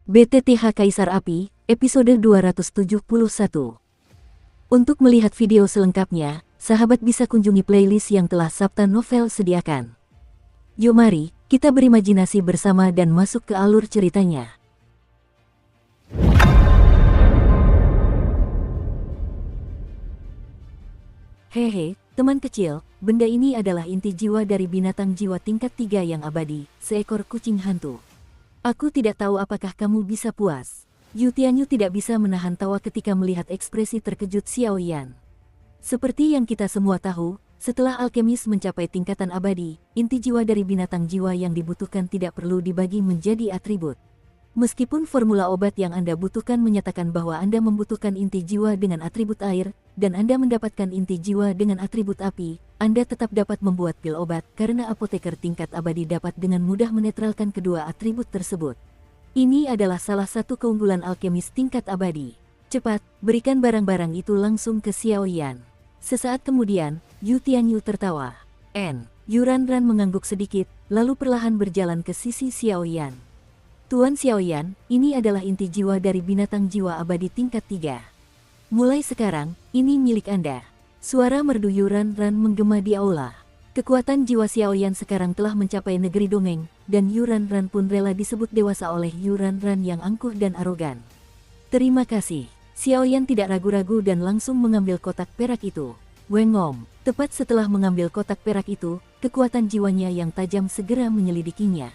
BTTH Kaisar Api, episode 271. Untuk melihat video selengkapnya, sahabat bisa kunjungi playlist yang telah Sabta Novel sediakan. Yuk mari, kita berimajinasi bersama dan masuk ke alur ceritanya. Hehe, teman kecil, benda ini adalah inti jiwa dari binatang jiwa tingkat 3 yang abadi, seekor kucing hantu. Aku tidak tahu apakah kamu bisa puas. Yu Tianyu tidak bisa menahan tawa ketika melihat ekspresi terkejut Xiao Yan. Seperti yang kita semua tahu, setelah alkemis mencapai tingkatan abadi, inti jiwa dari binatang jiwa yang dibutuhkan tidak perlu dibagi menjadi atribut. Meskipun formula obat yang Anda butuhkan menyatakan bahwa Anda membutuhkan inti jiwa dengan atribut air, dan Anda mendapatkan inti jiwa dengan atribut api, Anda tetap dapat membuat pil obat karena apoteker tingkat abadi dapat dengan mudah menetralkan kedua atribut tersebut. Ini adalah salah satu keunggulan alkemis tingkat abadi. Cepat, berikan barang-barang itu langsung ke Xiao Yan. Sesaat kemudian, Yu Tianyu tertawa. Yuran-ran mengangguk sedikit, lalu perlahan berjalan ke sisi Xiao Yan. Tuan Xiao Yan, ini adalah inti jiwa dari binatang jiwa abadi tingkat 3. Mulai sekarang, ini milik Anda. Suara merdu Yuran-ran menggema di aula. Kekuatan jiwa Xiao Yan sekarang telah mencapai negeri dongeng, dan Yuran-ran pun rela disebut dewasa oleh Yuran-ran yang angkuh dan arogan. Terima kasih. Xiao Yan tidak ragu-ragu dan langsung mengambil kotak perak itu. Wengom, tepat setelah mengambil kotak perak itu, kekuatan jiwanya yang tajam segera menyelidikinya.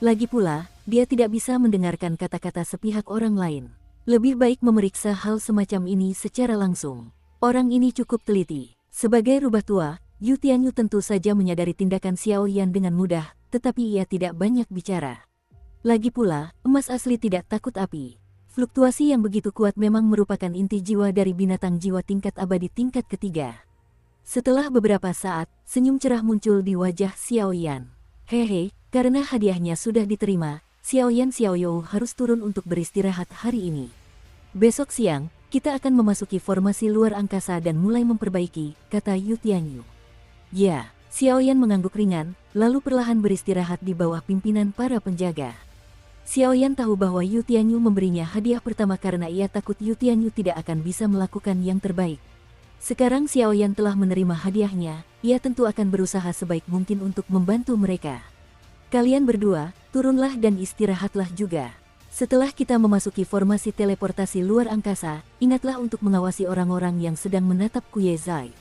Lagi pula, dia tidak bisa mendengarkan kata-kata sepihak orang lain. Lebih baik memeriksa hal semacam ini secara langsung. Orang ini cukup teliti. Sebagai rubah tua, Yu Tianyu tentu saja menyadari tindakan Xiao Yan dengan mudah, tetapi ia tidak banyak bicara. Lagi pula, emas asli tidak takut api. Fluktuasi yang begitu kuat memang merupakan inti jiwa dari binatang jiwa tingkat abadi tingkat ketiga. Setelah beberapa saat, senyum cerah muncul di wajah Xiao Yan. Hehe, karena hadiahnya sudah diterima, Xiao Yan Xiao You harus turun untuk beristirahat hari ini. Besok siang, kita akan memasuki formasi luar angkasa dan mulai memperbaiki, kata Yu Tianyu. Ya, Xiao Yan mengangguk ringan, lalu perlahan beristirahat di bawah pimpinan para penjaga. Xiao Yan tahu bahwa Yu Tianyu memberinya hadiah pertama karena ia takut Yu Tianyu tidak akan bisa melakukan yang terbaik. Sekarang Xiao Yan telah menerima hadiahnya, ia tentu akan berusaha sebaik mungkin untuk membantu mereka. Kalian berdua, turunlah dan istirahatlah juga. Setelah kita memasuki formasi teleportasi luar angkasa, ingatlah untuk mengawasi orang-orang yang sedang menatap Kuye Zai.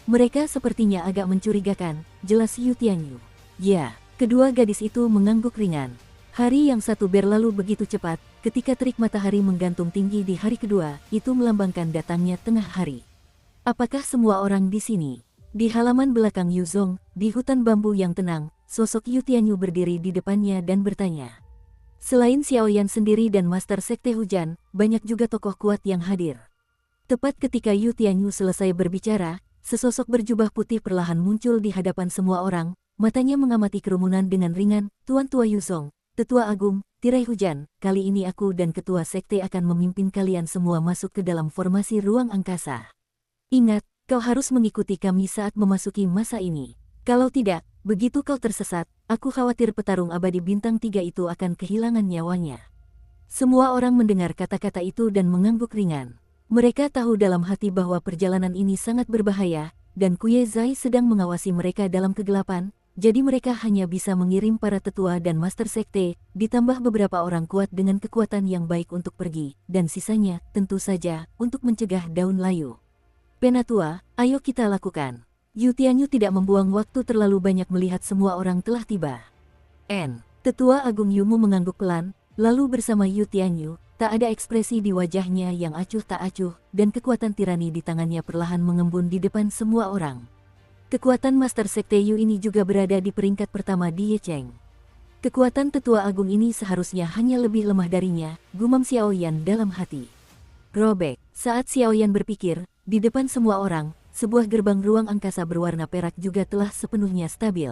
Mereka sepertinya agak mencurigakan, jelas Yu Tianyu. Ya, kedua gadis itu mengangguk ringan. Hari yang satu berlalu begitu cepat, ketika terik matahari menggantung tinggi di hari kedua, itu melambangkan datangnya tengah hari. Apakah semua orang di sini? Di halaman belakang Yuzong, di hutan bambu yang tenang, sosok Yu Tianyu berdiri di depannya dan bertanya. Selain Xiao Yan sendiri dan Master Sekte Hujan, banyak juga tokoh kuat yang hadir. Tepat ketika Yu Tianyu selesai berbicara, sesosok berjubah putih perlahan muncul di hadapan semua orang, matanya mengamati kerumunan dengan ringan. Tuan Tua Yuzong, Tetua Agung, Tirai Hujan, kali ini aku dan Ketua Sekte akan memimpin kalian semua masuk ke dalam formasi ruang angkasa. Ingat, kau harus mengikuti kami saat memasuki masa ini. Kalau tidak, begitu kau tersesat, aku khawatir petarung abadi bintang 3 itu akan kehilangan nyawanya. Semua orang mendengar kata-kata itu dan mengangguk ringan. Mereka tahu dalam hati bahwa perjalanan ini sangat berbahaya, dan Kuye Zai sedang mengawasi mereka dalam kegelapan, jadi mereka hanya bisa mengirim para tetua dan master sekte, ditambah beberapa orang kuat dengan kekuatan yang baik untuk pergi, dan sisanya, tentu saja, untuk mencegah daun layu. Penatua, ayo kita lakukan. Yu Tianyu tidak membuang waktu terlalu banyak melihat semua orang telah tiba. Tetua Agung Yumu mengangguk pelan, lalu bersama Yu Tianyu, tak ada ekspresi di wajahnya yang acuh tak acuh, dan kekuatan tirani di tangannya perlahan mengembun di depan semua orang. Kekuatan Master Sekte Yu ini juga berada di peringkat pertama di Yecheng. Kekuatan Tetua Agung ini seharusnya hanya lebih lemah darinya, gumam Xiao Yan dalam hati. Robek, saat Xiao Yan berpikir, di depan semua orang, sebuah gerbang ruang angkasa berwarna perak juga telah sepenuhnya stabil.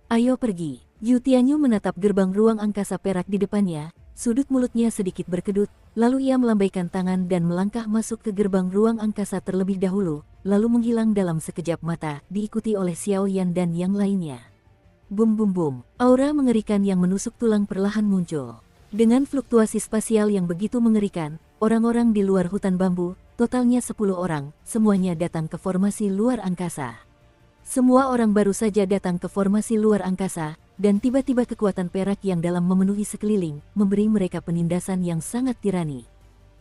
Ayo pergi. Yu Tianyu menatap gerbang ruang angkasa perak di depannya, sudut mulutnya sedikit berkedut, lalu ia melambaikan tangan dan melangkah masuk ke gerbang ruang angkasa terlebih dahulu, lalu menghilang dalam sekejap mata, diikuti oleh Xiao Yan dan yang lainnya. Bum bum bum, aura mengerikan yang menusuk tulang perlahan muncul. Dengan fluktuasi spasial yang begitu mengerikan, orang-orang di luar hutan bambu, totalnya 10 orang, semuanya datang ke formasi luar angkasa. Semua orang baru saja datang ke formasi luar angkasa, dan tiba-tiba kekuatan perak yang dalam memenuhi sekeliling, memberi mereka penindasan yang sangat tirani.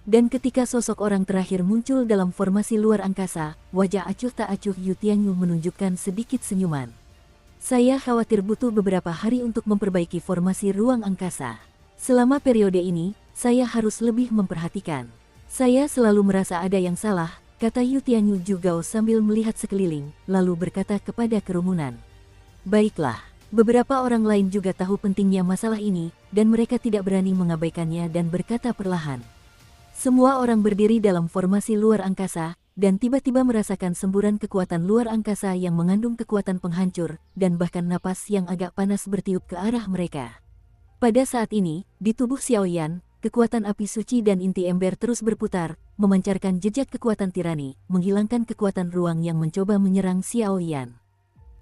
Dan ketika sosok orang terakhir muncul dalam formasi luar angkasa, wajah acuh tak acuh Yu Tianyu menunjukkan sedikit senyuman. Saya khawatir butuh beberapa hari untuk memperbaiki formasi ruang angkasa. Selama periode ini, saya harus lebih memperhatikan. Saya selalu merasa ada yang salah, kata Yu Tianyu juga sambil melihat sekeliling, lalu berkata kepada kerumunan. Baiklah, beberapa orang lain juga tahu pentingnya masalah ini, dan mereka tidak berani mengabaikannya dan berkata perlahan. Semua orang berdiri dalam formasi luar angkasa, dan tiba-tiba merasakan semburan kekuatan luar angkasa yang mengandung kekuatan penghancur, dan bahkan napas yang agak panas bertiup ke arah mereka. Pada saat ini, di tubuh Xiaoyan, kekuatan api suci dan inti ember terus berputar, memancarkan jejak kekuatan tirani, menghilangkan kekuatan ruang yang mencoba menyerang Xiaoyan.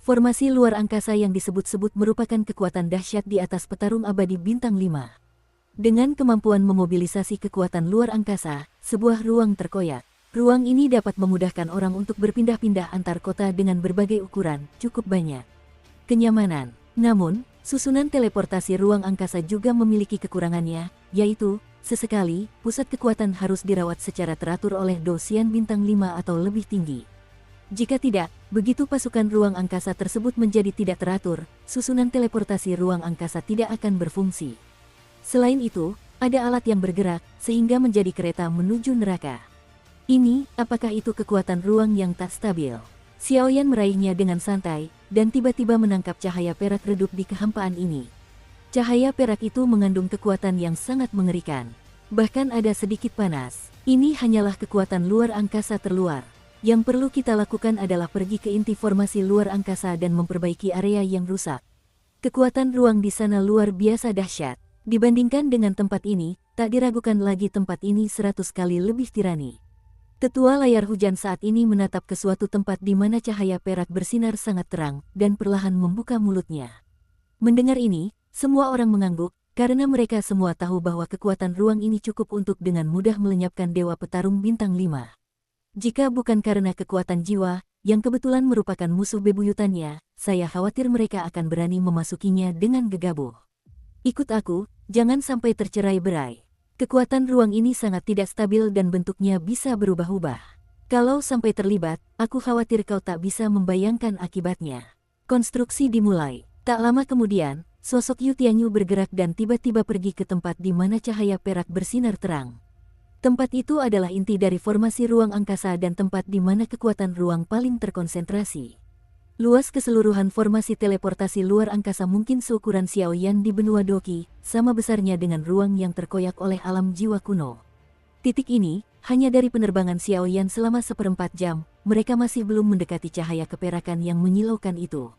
Formasi luar angkasa yang disebut-sebut merupakan kekuatan dahsyat di atas petarung abadi bintang 5. Dengan kemampuan memobilisasi kekuatan luar angkasa, sebuah ruang terkoyak. Ruang ini dapat memudahkan orang untuk berpindah-pindah antar kota dengan berbagai ukuran, cukup banyak. Kenyamanan. Namun, susunan teleportasi ruang angkasa juga memiliki kekurangannya, yaitu, sesekali, pusat kekuatan harus dirawat secara teratur oleh dosian bintang 5 atau lebih tinggi. Jika tidak, begitu pasukan ruang angkasa tersebut menjadi tidak teratur, susunan teleportasi ruang angkasa tidak akan berfungsi. Selain itu, ada alat yang bergerak, sehingga menjadi kereta menuju neraka. Ini, apakah itu kekuatan ruang yang tak stabil? Xiaoyan meraihnya dengan santai, dan tiba-tiba menangkap cahaya perak redup di kehampaan ini. Cahaya perak itu mengandung kekuatan yang sangat mengerikan. Bahkan ada sedikit panas. Ini hanyalah kekuatan luar angkasa terluar. Yang perlu kita lakukan adalah pergi ke inti formasi luar angkasa dan memperbaiki area yang rusak. Kekuatan ruang di sana luar biasa dahsyat. Dibandingkan dengan tempat ini, tak diragukan lagi tempat ini 100 kali lebih tirani. Tetua layar hujan saat ini menatap ke suatu tempat di mana cahaya perak bersinar sangat terang, dan perlahan membuka mulutnya. Mendengar ini, semua orang mengangguk, karena mereka semua tahu bahwa kekuatan ruang ini cukup untuk dengan mudah melenyapkan Dewa Petarung Bintang 5. Jika bukan karena kekuatan jiwa, yang kebetulan merupakan musuh bebuyutannya, saya khawatir mereka akan berani memasukinya dengan gegabah. Ikut aku, jangan sampai tercerai-berai. Kekuatan ruang ini sangat tidak stabil dan bentuknya bisa berubah-ubah. Kalau sampai terlibat, aku khawatir kau tak bisa membayangkan akibatnya. Konstruksi dimulai. Tak lama kemudian, sosok Yu Tianyu bergerak dan tiba-tiba pergi ke tempat di mana cahaya perak bersinar terang. Tempat itu adalah inti dari formasi ruang angkasa dan tempat di mana kekuatan ruang paling terkonsentrasi. Luas keseluruhan formasi teleportasi luar angkasa mungkin seukuran Xiaoyan di benua Doki, sama besarnya dengan ruang yang terkoyak oleh alam jiwa kuno. Titik ini, hanya dari penerbangan Xiaoyan selama 1/4 jam, mereka masih belum mendekati cahaya keperakan yang menyilaukan itu.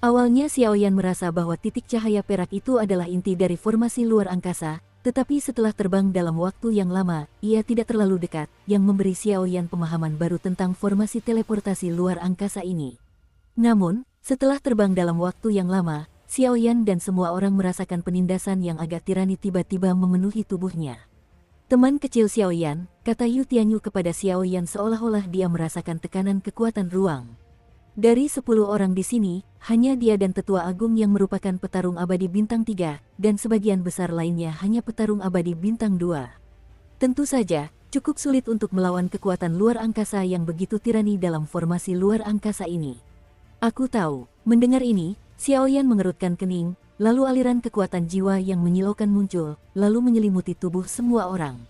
Awalnya Xiaoyan merasa bahwa titik cahaya perak itu adalah inti dari formasi luar angkasa, tetapi setelah terbang dalam waktu yang lama, ia tidak terlalu dekat, yang memberi Xiaoyan pemahaman baru tentang formasi teleportasi luar angkasa ini. Namun, setelah terbang dalam waktu yang lama, Xiaoyan dan semua orang merasakan penindasan yang agak tirani tiba-tiba memenuhi tubuhnya. Teman kecil Xiaoyan, kata Yu Tianyu kepada Xiaoyan seolah-olah dia merasakan tekanan kekuatan ruang. Dari 10 orang di sini, hanya dia dan Tetua Agung yang merupakan petarung abadi bintang 3, dan sebagian besar lainnya hanya petarung abadi bintang 2. Tentu saja, cukup sulit untuk melawan kekuatan luar angkasa yang begitu tirani dalam formasi luar angkasa ini. Aku tahu. Mendengar ini, Xiaoyan mengerutkan kening, lalu aliran kekuatan jiwa yang menyilaukan muncul, lalu menyelimuti tubuh semua orang.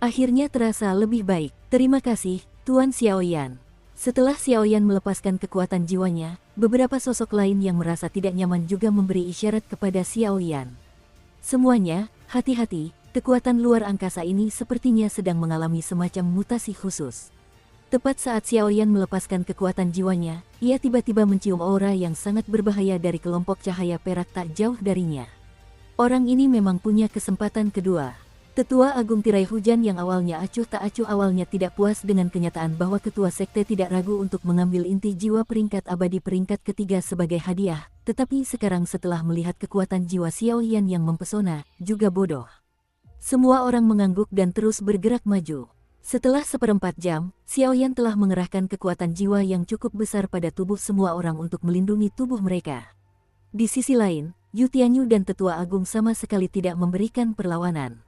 Akhirnya terasa lebih baik. Terima kasih, Tuan Xiaoyan. Setelah Xiaoyan melepaskan kekuatan jiwanya, beberapa sosok lain yang merasa tidak nyaman juga memberi isyarat kepada Xiaoyan. Semuanya, hati-hati, kekuatan luar angkasa ini sepertinya sedang mengalami semacam mutasi khusus. Tepat saat Xiaoyan melepaskan kekuatan jiwanya, ia tiba-tiba mencium aura yang sangat berbahaya dari kelompok cahaya perak tak jauh darinya. Orang ini memang punya kesempatan kedua. Tetua Agung Tirai Hujan yang awalnya acuh tak acuh awalnya tidak puas dengan kenyataan bahwa ketua sekte tidak ragu untuk mengambil inti jiwa peringkat abadi peringkat ketiga sebagai hadiah, tetapi sekarang setelah melihat kekuatan jiwa Xiaoyan yang mempesona, juga bodoh. Semua orang mengangguk dan terus bergerak maju. Setelah seperempat jam, Xiaoyan telah mengerahkan kekuatan jiwa yang cukup besar pada tubuh semua orang untuk melindungi tubuh mereka. Di sisi lain, Yu Tianyu dan Tetua Agung sama sekali tidak memberikan perlawanan.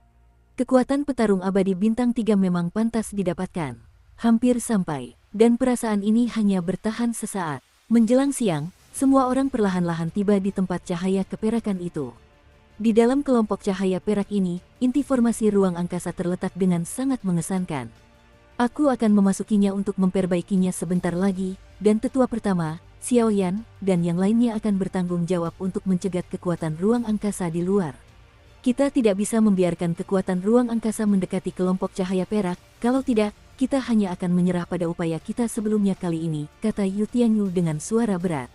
Kekuatan petarung abadi bintang 3 memang pantas didapatkan. Hampir sampai, dan perasaan ini hanya bertahan sesaat. Menjelang siang, semua orang perlahan-lahan tiba di tempat cahaya keperakan itu. Di dalam kelompok cahaya perak ini, inti formasi ruang angkasa terletak dengan sangat mengesankan. Aku akan memasukinya untuk memperbaikinya sebentar lagi, dan tetua pertama, Xiaoyan, dan yang lainnya akan bertanggung jawab untuk mencegat kekuatan ruang angkasa di luar. Kita tidak bisa membiarkan kekuatan ruang angkasa mendekati kelompok cahaya perak, kalau tidak, kita hanya akan menyerah pada upaya kita sebelumnya kali ini, kata Yu Tianyu dengan suara berat.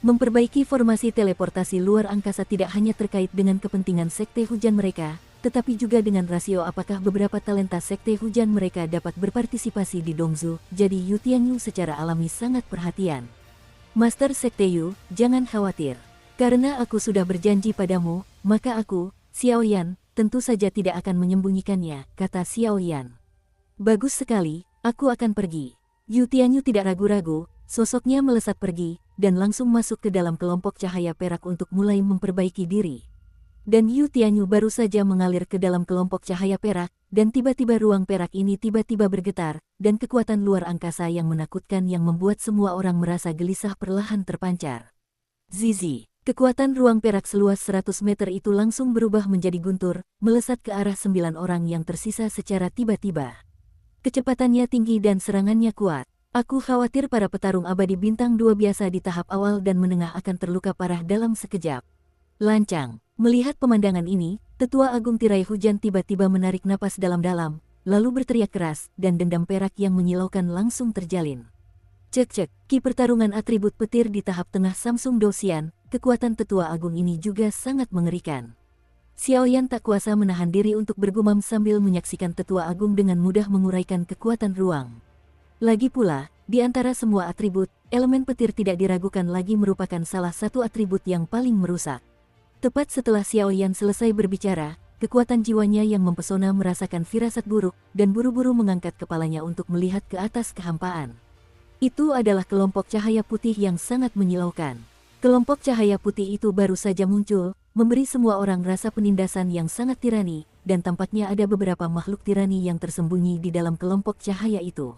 Memperbaiki formasi teleportasi luar angkasa tidak hanya terkait dengan kepentingan sekte hujan mereka, tetapi juga dengan rasio apakah beberapa talenta sekte hujan mereka dapat berpartisipasi di Dongzu, jadi Yu Tianyu secara alami sangat perhatian. Master Sekte Yu, jangan khawatir. Karena aku sudah berjanji padamu, maka aku, Xiaoyan, tentu saja tidak akan menyembunyikannya, kata Xiaoyan. Bagus sekali, aku akan pergi. Yu Tianyu tidak ragu-ragu, sosoknya melesat pergi, dan langsung masuk ke dalam kelompok cahaya perak untuk mulai memperbaiki diri. Dan Yu Tianyu baru saja mengalir ke dalam kelompok cahaya perak, dan tiba-tiba ruang perak ini tiba-tiba bergetar, dan kekuatan luar angkasa yang menakutkan yang membuat semua orang merasa gelisah perlahan terpancar. Zizi. Kekuatan ruang perak seluas 100 meter itu langsung berubah menjadi guntur, melesat ke arah 9 orang yang tersisa secara tiba-tiba. Kecepatannya tinggi dan serangannya kuat. Aku khawatir para petarung abadi bintang 2 biasa di tahap awal dan menengah akan terluka parah dalam sekejap. Lancang. Melihat pemandangan ini, Tetua Agung Tirai Hujan tiba-tiba menarik napas dalam-dalam, lalu berteriak keras, dan dendam perak yang menyilaukan langsung terjalin. Cek-cek, ki pertarungan atribut petir di tahap tengah Samsung Dosian, kekuatan Tetua Agung ini juga sangat mengerikan. Xiaoyan tak kuasa menahan diri untuk bergumam sambil menyaksikan Tetua Agung dengan mudah menguraikan kekuatan ruang. Lagi pula, di antara semua atribut, elemen petir tidak diragukan lagi merupakan salah satu atribut yang paling merusak. Tepat setelah Xiaoyan selesai berbicara, kekuatan jiwanya yang mempesona merasakan firasat buruk, dan buru-buru mengangkat kepalanya untuk melihat ke atas kehampaan. Itu adalah kelompok cahaya putih yang sangat menyilaukan. Kelompok cahaya putih itu baru saja muncul, memberi semua orang rasa penindasan yang sangat tirani, dan tampaknya ada beberapa makhluk tirani yang tersembunyi di dalam kelompok cahaya itu.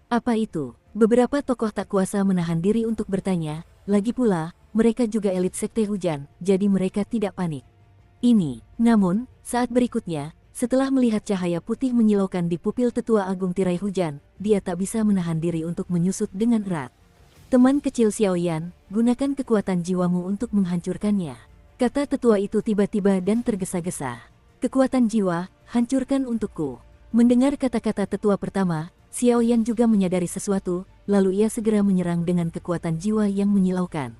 Apa itu? Beberapa tokoh tak kuasa menahan diri untuk bertanya, lagi pula, mereka juga elit sekte hujan, jadi mereka tidak panik. Namun, saat berikutnya, setelah melihat cahaya putih menyilaukan di pupil Tetua Agung Tirai Hujan, dia tak bisa menahan diri untuk menyusut dengan erat. Teman kecil Xiaoyan, gunakan kekuatan jiwamu untuk menghancurkannya, kata tetua itu tiba-tiba dan tergesa-gesa. Kekuatan jiwa, hancurkan untukku. Mendengar kata-kata tetua pertama, Xiaoyan juga menyadari sesuatu, lalu ia segera menyerang dengan kekuatan jiwa yang menyilaukan.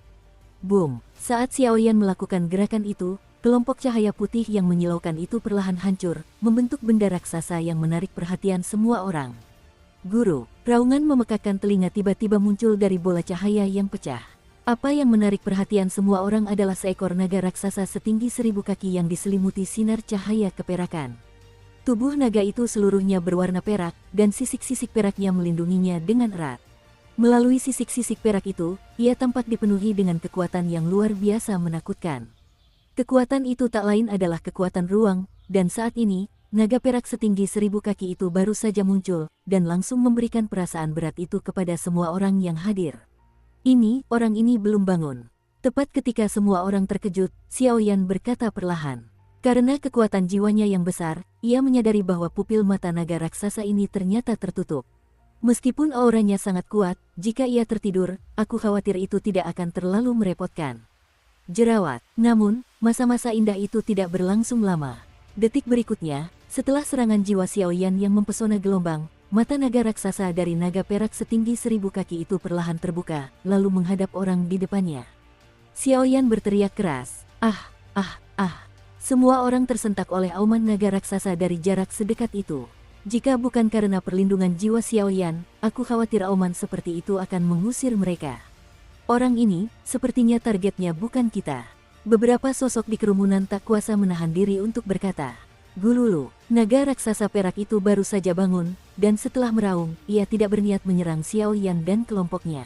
Boom! Saat Xiaoyan melakukan gerakan itu, kelompok cahaya putih yang menyilaukan itu perlahan hancur, membentuk benda raksasa yang menarik perhatian semua orang. Guru, raungan memekakkan telinga tiba-tiba muncul dari bola cahaya yang pecah. Apa yang menarik perhatian semua orang adalah seekor naga raksasa setinggi 1000 kaki yang diselimuti sinar cahaya keperakan. Tubuh naga itu seluruhnya berwarna perak, dan sisik-sisik peraknya melindunginya dengan erat. Melalui sisik-sisik perak itu, ia tampak dipenuhi dengan kekuatan yang luar biasa menakutkan. Kekuatan itu tak lain adalah kekuatan ruang, dan saat ini, naga perak setinggi 1000 kaki itu baru saja muncul, dan langsung memberikan perasaan berat itu kepada semua orang yang hadir. Orang ini belum bangun. Tepat ketika semua orang terkejut, Xiaoyan berkata perlahan. Karena kekuatan jiwanya yang besar, ia menyadari bahwa pupil mata naga raksasa ini ternyata tertutup. Meskipun auranya sangat kuat, jika ia tertidur, aku khawatir itu tidak akan terlalu merepotkan. Jerawat. Namun, masa-masa indah itu tidak berlangsung lama. Detik berikutnya, setelah serangan jiwa Xiaoyan yang mempesona gelombang, mata naga raksasa dari naga perak setinggi 1000 kaki itu perlahan terbuka, lalu menghadap orang di depannya. Xiaoyan berteriak keras, "Ah! Ah! Ah!" Semua orang tersentak oleh auman naga raksasa dari jarak sedekat itu. Jika bukan karena perlindungan jiwa Xiaoyan, aku khawatir auman seperti itu akan mengusir mereka. Orang ini, sepertinya targetnya bukan kita. Beberapa sosok di kerumunan tak kuasa menahan diri untuk berkata. Gululu, naga raksasa perak itu baru saja bangun, dan setelah meraung, ia tidak berniat menyerang Xiao Yan dan kelompoknya.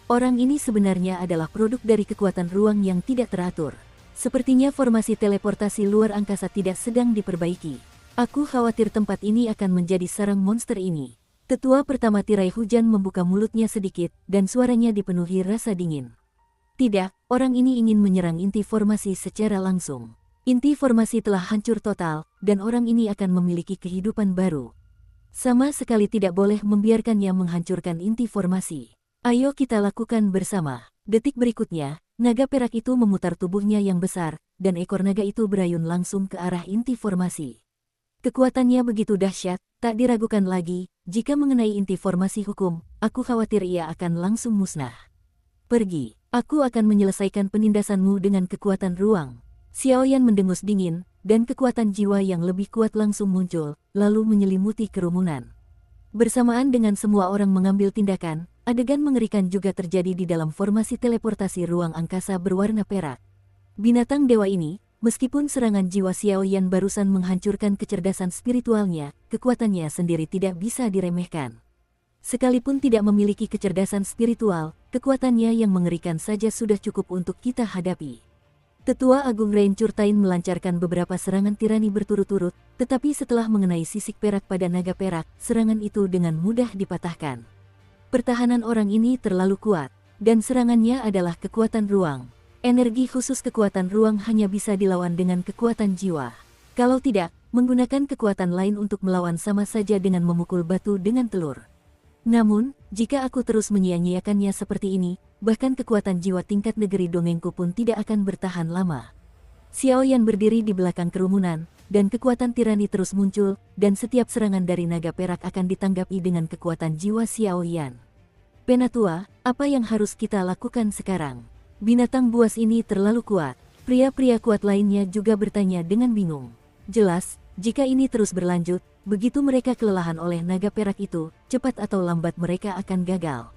Orang ini sebenarnya adalah produk dari kekuatan ruang yang tidak teratur. Sepertinya formasi teleportasi luar angkasa tidak sedang diperbaiki. Aku khawatir tempat ini akan menjadi sarang monster ini. Tetua pertama tirai hujan membuka mulutnya sedikit, dan suaranya dipenuhi rasa dingin. Tidak, orang ini ingin menyerang inti formasi secara langsung. Inti formasi telah hancur total, dan orang ini akan memiliki kehidupan baru. Sama sekali tidak boleh membiarkannya menghancurkan inti formasi. Ayo kita lakukan bersama. Detik berikutnya, naga perak itu memutar tubuhnya yang besar, dan ekor naga itu berayun langsung ke arah inti formasi. Kekuatannya begitu dahsyat, tak diragukan lagi, jika mengenai inti formasi hukum, aku khawatir ia akan langsung musnah. Pergi, aku akan menyelesaikan penindasanmu dengan kekuatan ruang. Xiao Yan mendengus dingin, dan kekuatan jiwa yang lebih kuat langsung muncul, lalu menyelimuti kerumunan. Bersamaan dengan semua orang mengambil tindakan, adegan mengerikan juga terjadi di dalam formasi teleportasi ruang angkasa berwarna perak. Binatang dewa ini, meskipun serangan jiwa Xiao Yan barusan menghancurkan kecerdasan spiritualnya, kekuatannya sendiri tidak bisa diremehkan. Sekalipun tidak memiliki kecerdasan spiritual, kekuatannya yang mengerikan saja sudah cukup untuk kita hadapi. Tetua Agung Rain Curtain melancarkan beberapa serangan tirani berturut-turut, tetapi setelah mengenai sisik perak pada naga perak, serangan itu dengan mudah dipatahkan. Pertahanan orang ini terlalu kuat, dan serangannya adalah kekuatan ruang. Energi khusus kekuatan ruang hanya bisa dilawan dengan kekuatan jiwa. Kalau tidak, menggunakan kekuatan lain untuk melawan sama saja dengan memukul batu dengan telur. Namun, jika aku terus menyia-nyiakannya seperti ini, bahkan kekuatan jiwa tingkat negeri dongengku pun tidak akan bertahan lama. Xiao Yan berdiri di belakang kerumunan, dan kekuatan tirani terus muncul, dan setiap serangan dari naga perak akan ditanggapi dengan kekuatan jiwa Xiao Yan. Penatua, apa yang harus kita lakukan sekarang? Binatang buas ini terlalu kuat. Pria-pria kuat lainnya juga bertanya dengan bingung. Jelas, jika ini terus berlanjut, begitu mereka kelelahan oleh naga perak itu, cepat atau lambat mereka akan gagal.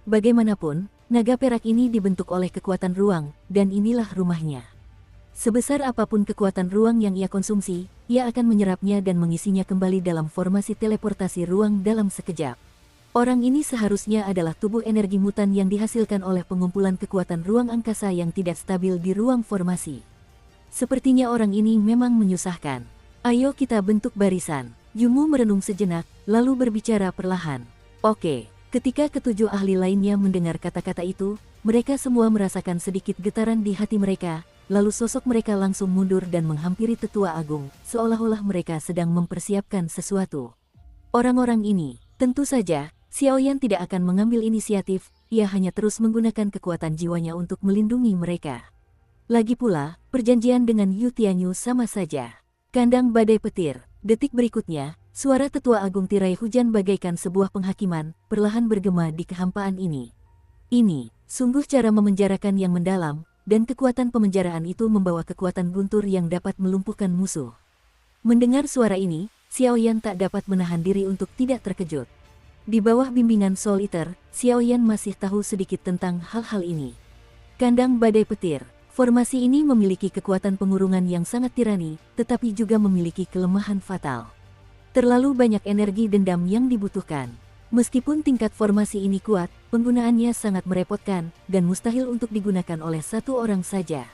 Bagaimanapun, naga perak ini dibentuk oleh kekuatan ruang, dan inilah rumahnya. Sebesar apapun kekuatan ruang yang ia konsumsi, ia akan menyerapnya dan mengisinya kembali dalam formasi teleportasi ruang dalam sekejap. Orang ini seharusnya adalah tubuh energi mutan yang dihasilkan oleh pengumpulan kekuatan ruang angkasa yang tidak stabil di ruang formasi. Sepertinya orang ini memang menyusahkan. Ayo kita bentuk barisan. Yumu merenung sejenak, lalu berbicara perlahan. Oke, ketika ketujuh ahli lainnya mendengar kata-kata itu, mereka semua merasakan sedikit getaran di hati mereka, lalu sosok mereka langsung mundur dan menghampiri Tetua Agung, seolah-olah mereka sedang mempersiapkan sesuatu. Orang-orang ini, tentu saja, Xiao Yan tidak akan mengambil inisiatif, ia hanya terus menggunakan kekuatan jiwanya untuk melindungi mereka. Lagi pula, perjanjian dengan Yu Tianyu sama saja. Kandang badai petir. Detik berikutnya, suara Tetua Agung tirai hujan bagaikan sebuah penghakiman, perlahan bergema di kehampaan ini. Ini, sungguh cara memenjarakan yang mendalam, dan kekuatan pemenjaraan itu membawa kekuatan guntur yang dapat melumpuhkan musuh. Mendengar suara ini, Xiao Yan tak dapat menahan diri untuk tidak terkejut. Di bawah bimbingan Soul Eater, Xiao Yan masih tahu sedikit tentang hal-hal ini. Kandang badai petir. Formasi ini memiliki kekuatan pengurungan yang sangat tirani, tetapi juga memiliki kelemahan fatal. Terlalu banyak energi dendam yang dibutuhkan. Meskipun tingkat formasi ini kuat, penggunaannya sangat merepotkan, dan mustahil untuk digunakan oleh satu orang saja.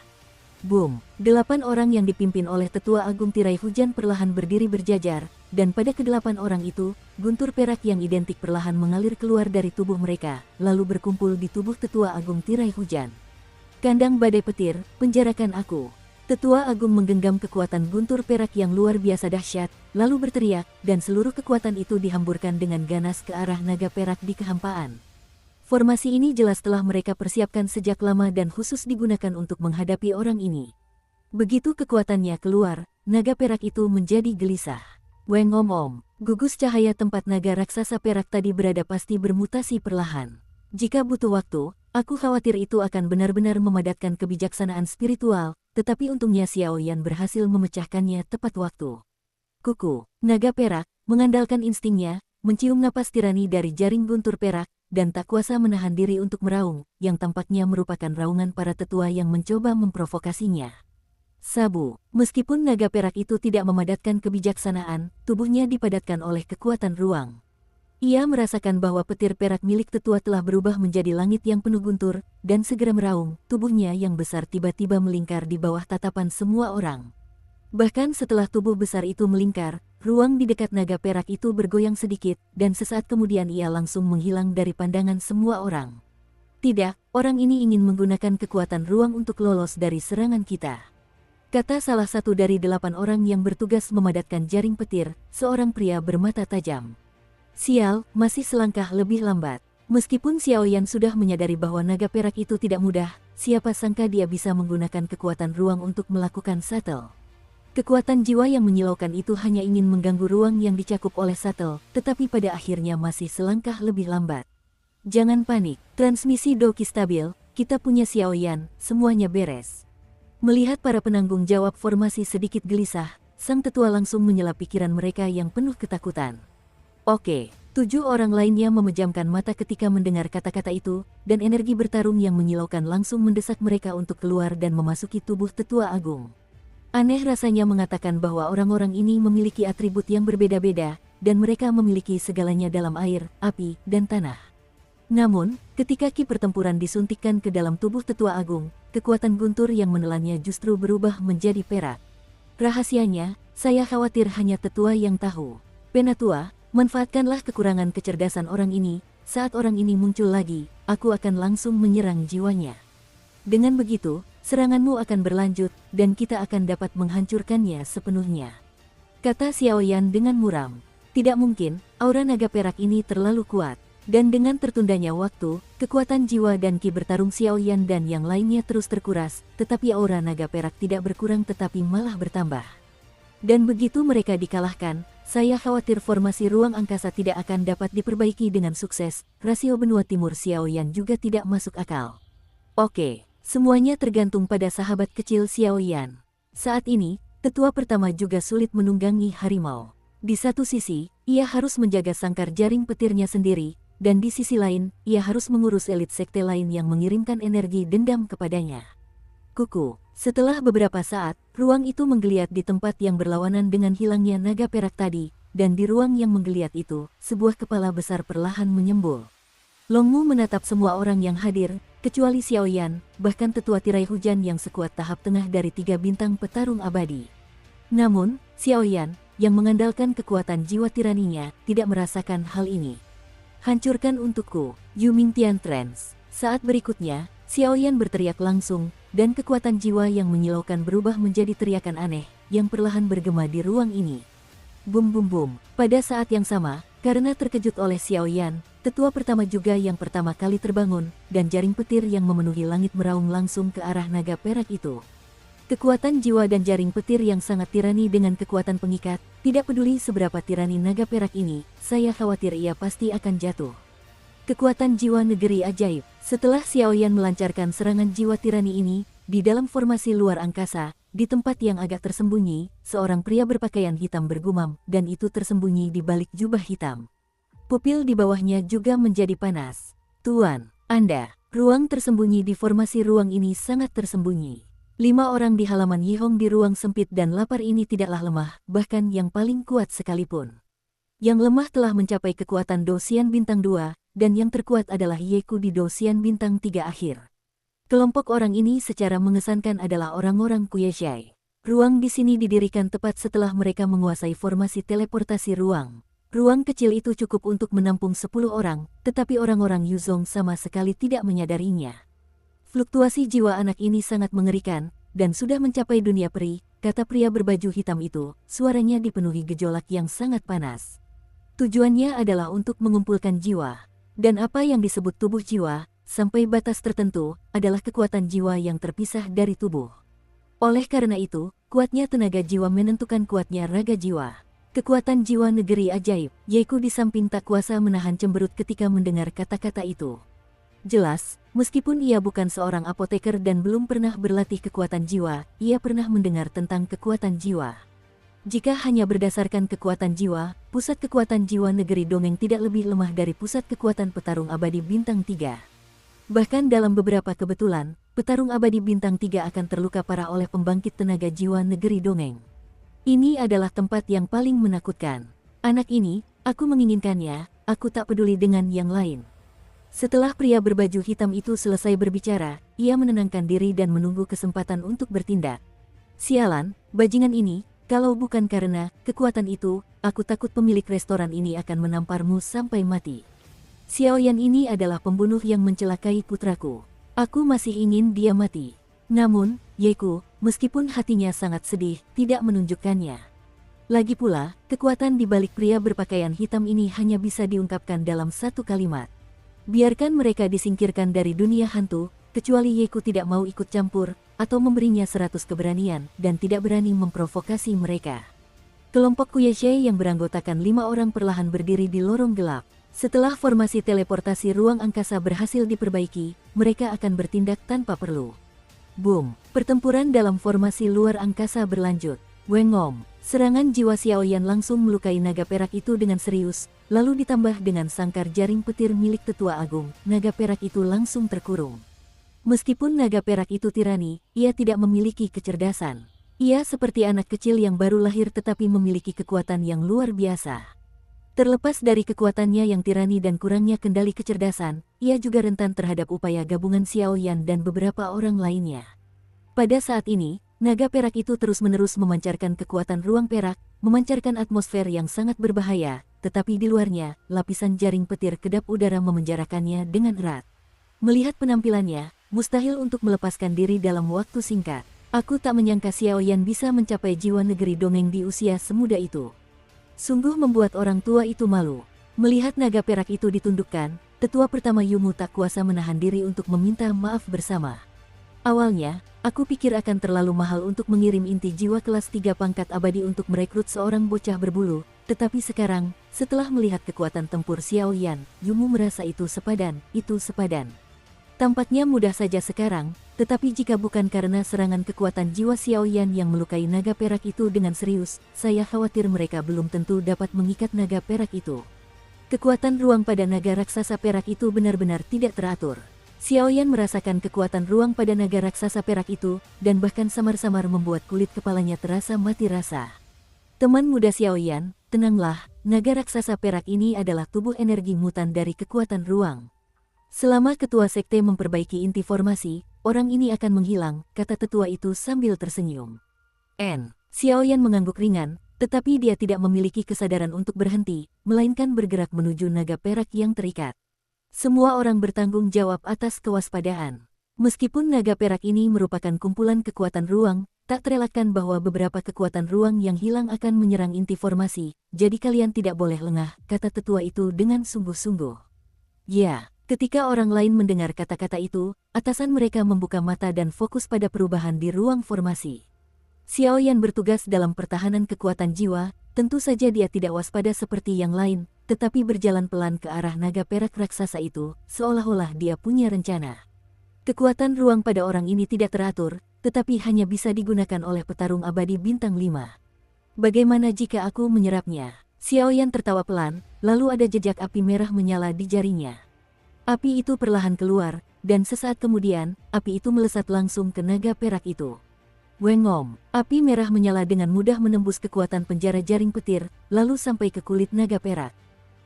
Boom! 8 orang yang dipimpin oleh Tetua Agung Tirai Hujan perlahan berdiri berjajar, dan pada ke-8 orang itu, guntur perak yang identik perlahan mengalir keluar dari tubuh mereka, lalu berkumpul di tubuh Tetua Agung Tirai Hujan. Kandang badai petir, penjarakan aku. Tetua Agung menggenggam kekuatan guntur perak yang luar biasa dahsyat, lalu berteriak, dan seluruh kekuatan itu dihamburkan dengan ganas ke arah naga perak di kehampaan. Formasi ini jelas telah mereka persiapkan sejak lama dan khusus digunakan untuk menghadapi orang ini. Begitu kekuatannya keluar, naga perak itu menjadi gelisah. Wengom-om, gugus cahaya tempat naga raksasa perak tadi berada pasti bermutasi perlahan. Jika butuh waktu, aku khawatir itu akan benar-benar memadatkan kebijaksanaan spiritual, tetapi untungnya Xiao Yan berhasil memecahkannya tepat waktu. Kuku, naga perak, mengandalkan instingnya, mencium napas tirani dari jaring guntur perak, dan tak kuasa menahan diri untuk meraung, yang tampaknya merupakan raungan para tetua yang mencoba memprovokasinya. Sabu, meskipun naga perak itu tidak memadatkan kebijaksanaan, tubuhnya dipadatkan oleh kekuatan ruang. Ia merasakan bahwa petir perak milik tetua telah berubah menjadi langit yang penuh guntur, dan segera meraung, tubuhnya yang besar tiba-tiba melingkar di bawah tatapan semua orang. Bahkan setelah tubuh besar itu melingkar, ruang di dekat naga perak itu bergoyang sedikit, dan sesaat kemudian ia langsung menghilang dari pandangan semua orang. Tidak, orang ini ingin menggunakan kekuatan ruang untuk lolos dari serangan kita, kata salah satu dari 8 orang yang bertugas memadatkan jaring petir, seorang pria bermata tajam. Sial, masih selangkah lebih lambat. Meskipun Xiaoyan sudah menyadari bahwa naga perak itu tidak mudah, siapa sangka dia bisa menggunakan kekuatan ruang untuk melakukan shuttle. Kekuatan jiwa yang menyilaukan itu hanya ingin mengganggu ruang yang dicakup oleh shuttle, tetapi pada akhirnya masih selangkah lebih lambat. Jangan panik, transmisi Doki stabil, kita punya Xiaoyan, semuanya beres. Melihat para penanggung jawab formasi sedikit gelisah, sang tetua langsung menyela pikiran mereka yang penuh ketakutan. Oke, 7 orang lainnya memejamkan mata ketika mendengar kata-kata itu, dan energi bertarung yang menyilaukan langsung mendesak mereka untuk keluar dan memasuki tubuh tetua agung. Aneh rasanya mengatakan bahwa orang-orang ini memiliki atribut yang berbeda-beda, dan mereka memiliki segalanya dalam air, api, dan tanah. Namun, ketika ki pertempuran disuntikkan ke dalam tubuh tetua agung, kekuatan guntur yang menelannya justru berubah menjadi perak. Rahasianya, saya khawatir hanya tetua yang tahu. Penatua, manfaatkanlah kekurangan kecerdasan orang ini, saat orang ini muncul lagi, aku akan langsung menyerang jiwanya. Dengan begitu, seranganmu akan berlanjut, dan kita akan dapat menghancurkannya sepenuhnya, kata Xiaoyan dengan muram. Tidak mungkin, aura naga perak ini terlalu kuat, dan dengan tertundanya waktu, kekuatan jiwa dan ki bertarung Xiaoyan dan yang lainnya terus terkuras, tetapi aura naga perak tidak berkurang tetapi malah bertambah. Dan begitu mereka dikalahkan, saya khawatir formasi ruang angkasa tidak akan dapat diperbaiki dengan sukses. Rasio benua timur Xiaoyan juga tidak masuk akal. Oke, semuanya tergantung pada sahabat kecil Xiaoyan. Saat ini, tetua pertama juga sulit menunggangi harimau. Di satu sisi, ia harus menjaga sangkar jaring petirnya sendiri, dan di sisi lain, ia harus mengurus elit sekte lain yang mengirimkan energi dendam kepadanya. Kuku. Setelah beberapa saat, ruang itu menggeliat di tempat yang berlawanan dengan hilangnya naga perak tadi, dan di ruang yang menggeliat itu, sebuah kepala besar perlahan menyembul. Longmu menatap semua orang yang hadir, kecuali Xiaoyan, bahkan tetua tirai hujan yang sekuat tahap tengah dari 3 bintang petarung abadi. Namun, Xiaoyan, yang mengandalkan kekuatan jiwa tiraninya, tidak merasakan hal ini. Hancurkan untukku, Yu Mingtian Trance. Saat berikutnya, Xiaoyan berteriak langsung, dan kekuatan jiwa yang menyilaukan berubah menjadi teriakan aneh, yang perlahan bergema di ruang ini. Bum bum bum, pada saat yang sama, karena terkejut oleh Xiaoyan, tetua pertama juga yang pertama kali terbangun, dan jaring petir yang memenuhi langit meraung langsung ke arah naga perak itu. Kekuatan jiwa dan jaring petir yang sangat tirani dengan kekuatan pengikat, tidak peduli seberapa tirani naga perak ini, saya khawatir ia pasti akan jatuh. Kekuatan jiwa negeri ajaib. Setelah Xiaoyan melancarkan serangan jiwa tirani ini, di dalam formasi luar angkasa, di tempat yang agak tersembunyi, seorang pria berpakaian hitam bergumam, dan itu tersembunyi di balik jubah hitam. Pupil di bawahnya juga menjadi panas. Tuan, Anda, ruang tersembunyi di formasi ruang ini sangat tersembunyi. 5 orang di halaman Yihong di ruang sempit dan lapar ini tidaklah lemah, bahkan yang paling kuat sekalipun. Yang lemah telah mencapai kekuatan Dosian Bintang 2, dan yang terkuat adalah Yeku di Dosian Bintang 3 akhir. Kelompok orang ini secara mengesankan adalah orang-orang Kuyeshai. Ruang di sini didirikan tepat setelah mereka menguasai formasi teleportasi ruang. Ruang kecil itu cukup untuk menampung 10 orang, tetapi orang-orang Yuzong sama sekali tidak menyadarinya. Fluktuasi jiwa anak ini sangat mengerikan, dan sudah mencapai dunia peri, kata pria berbaju hitam itu, suaranya dipenuhi gejolak yang sangat panas. Tujuannya adalah untuk mengumpulkan jiwa. Dan apa yang disebut tubuh jiwa, sampai batas tertentu, adalah kekuatan jiwa yang terpisah dari tubuh. Oleh karena itu, kuatnya tenaga jiwa menentukan kuatnya raga jiwa. Kekuatan jiwa negeri ajaib, Yeku di samping tak kuasa menahan cemberut ketika mendengar kata-kata itu. Jelas, meskipun ia bukan seorang apoteker dan belum pernah berlatih kekuatan jiwa, ia pernah mendengar tentang kekuatan jiwa. Jika hanya berdasarkan kekuatan jiwa, pusat kekuatan jiwa negeri dongeng tidak lebih lemah dari pusat kekuatan petarung abadi bintang 3. Bahkan dalam beberapa kebetulan, petarung abadi bintang 3 akan terluka parah oleh pembangkit tenaga jiwa negeri dongeng. Ini adalah tempat yang paling menakutkan. Anak ini, aku menginginkannya, aku tak peduli dengan yang lain. Setelah pria berbaju hitam itu selesai berbicara, ia menenangkan diri dan menunggu kesempatan untuk bertindak. Sialan, bajingan ini, kalau bukan karena kekuatan itu, aku takut pemilik restoran ini akan menamparmu sampai mati. Xiaoyan ini adalah pembunuh yang mencelakai putraku. Aku masih ingin dia mati. Namun, Yeku, meskipun hatinya sangat sedih, tidak menunjukkannya. Lagi pula, kekuatan di balik pria berpakaian hitam ini hanya bisa diungkapkan dalam satu kalimat. Biarkan mereka disingkirkan dari dunia hantu, kecuali Yeku tidak mau ikut campur, atau memberinya 100 keberanian, dan tidak berani memprovokasi mereka. Kelompok Kuyeshe yang beranggotakan 5 orang perlahan berdiri di lorong gelap. Setelah formasi teleportasi ruang angkasa berhasil diperbaiki, mereka akan bertindak tanpa perlu. Boom! Pertempuran dalam formasi luar angkasa berlanjut. Wengom! Serangan jiwa Xiaoyan langsung melukai naga perak itu dengan serius, lalu ditambah dengan sangkar jaring petir milik tetua agung, naga perak itu langsung terkurung. Meskipun naga perak itu tirani, ia tidak memiliki kecerdasan. Ia seperti anak kecil yang baru lahir tetapi memiliki kekuatan yang luar biasa. Terlepas dari kekuatannya yang tirani dan kurangnya kendali kecerdasan, ia juga rentan terhadap upaya gabungan Xiaoyan dan beberapa orang lainnya. Pada saat ini, naga perak itu terus-menerus memancarkan kekuatan ruang perak, memancarkan atmosfer yang sangat berbahaya, tetapi di luarnya, lapisan jaring petir kedap udara memenjarakannya dengan erat. Melihat penampilannya, mustahil untuk melepaskan diri dalam waktu singkat. Aku tak menyangka Xiaoyan bisa mencapai jiwa negeri dongeng di usia semuda itu. Sungguh membuat orang tua itu malu. Melihat naga perak itu ditundukkan, tetua pertama Yumu tak kuasa menahan diri untuk meminta maaf bersama. Awalnya, aku pikir akan terlalu mahal untuk mengirim inti jiwa kelas 3 pangkat abadi untuk merekrut seorang bocah berbulu, tetapi sekarang, setelah melihat kekuatan tempur Xiaoyan, Yumu merasa itu sepadan. Tampaknya mudah saja sekarang, tetapi jika bukan karena serangan kekuatan jiwa Xiaoyan yang melukai naga perak itu dengan serius, saya khawatir mereka belum tentu dapat mengikat naga perak itu. Kekuatan ruang pada naga raksasa perak itu benar-benar tidak teratur. Xiaoyan merasakan kekuatan ruang pada naga raksasa perak itu, dan bahkan samar-samar membuat kulit kepalanya terasa mati rasa. Teman muda Xiaoyan, tenanglah, naga raksasa perak ini adalah tubuh energi mutan dari kekuatan ruang. Selama ketua sekte memperbaiki inti formasi, orang ini akan menghilang, kata tetua itu sambil tersenyum. Xiaoyan mengangguk ringan, tetapi dia tidak memiliki kesadaran untuk berhenti, melainkan bergerak menuju naga perak yang terikat. Semua orang bertanggung jawab atas kewaspadaan. Meskipun naga perak ini merupakan kumpulan kekuatan ruang, tak terelakkan bahwa beberapa kekuatan ruang yang hilang akan menyerang inti formasi, jadi kalian tidak boleh lengah, kata tetua itu dengan sungguh-sungguh. Ya. Ketika orang lain mendengar kata-kata itu, atasan mereka membuka mata dan fokus pada perubahan di ruang formasi. Xiaoyan bertugas dalam pertahanan kekuatan jiwa, tentu saja dia tidak waspada seperti yang lain, tetapi berjalan pelan ke arah naga perak raksasa itu, seolah-olah dia punya rencana. Kekuatan ruang pada orang ini tidak teratur, tetapi hanya bisa digunakan oleh petarung abadi bintang 5. Bagaimana jika aku menyerapnya? Xiaoyan tertawa pelan, lalu ada jejak api merah menyala di jarinya. Api itu perlahan keluar, dan sesaat kemudian, api itu melesat langsung ke naga perak itu. Wengom! Api merah menyala dengan mudah menembus kekuatan penjara jaring petir, lalu sampai ke kulit naga perak.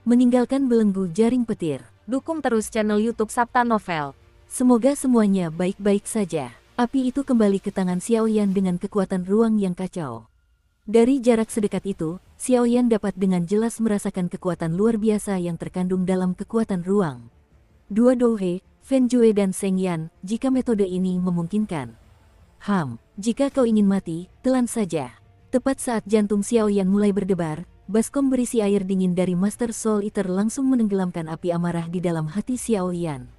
Meninggalkan belenggu jaring petir. Dukung terus channel YouTube Sabta Novel. Semoga semuanya baik-baik saja. Api itu kembali ke tangan Xiaoyan dengan kekuatan ruang yang kacau. Dari jarak sedekat itu, Xiaoyan dapat dengan jelas merasakan kekuatan luar biasa yang terkandung dalam kekuatan ruang. Dua Douhe, Fen Jue dan Seng Yan, jika metode ini memungkinkan. Jika kau ingin mati, telan saja. Tepat saat jantung Xiaoyan mulai berdebar, baskom berisi air dingin dari Master Soul Eater langsung menenggelamkan api amarah di dalam hati Xiaoyan.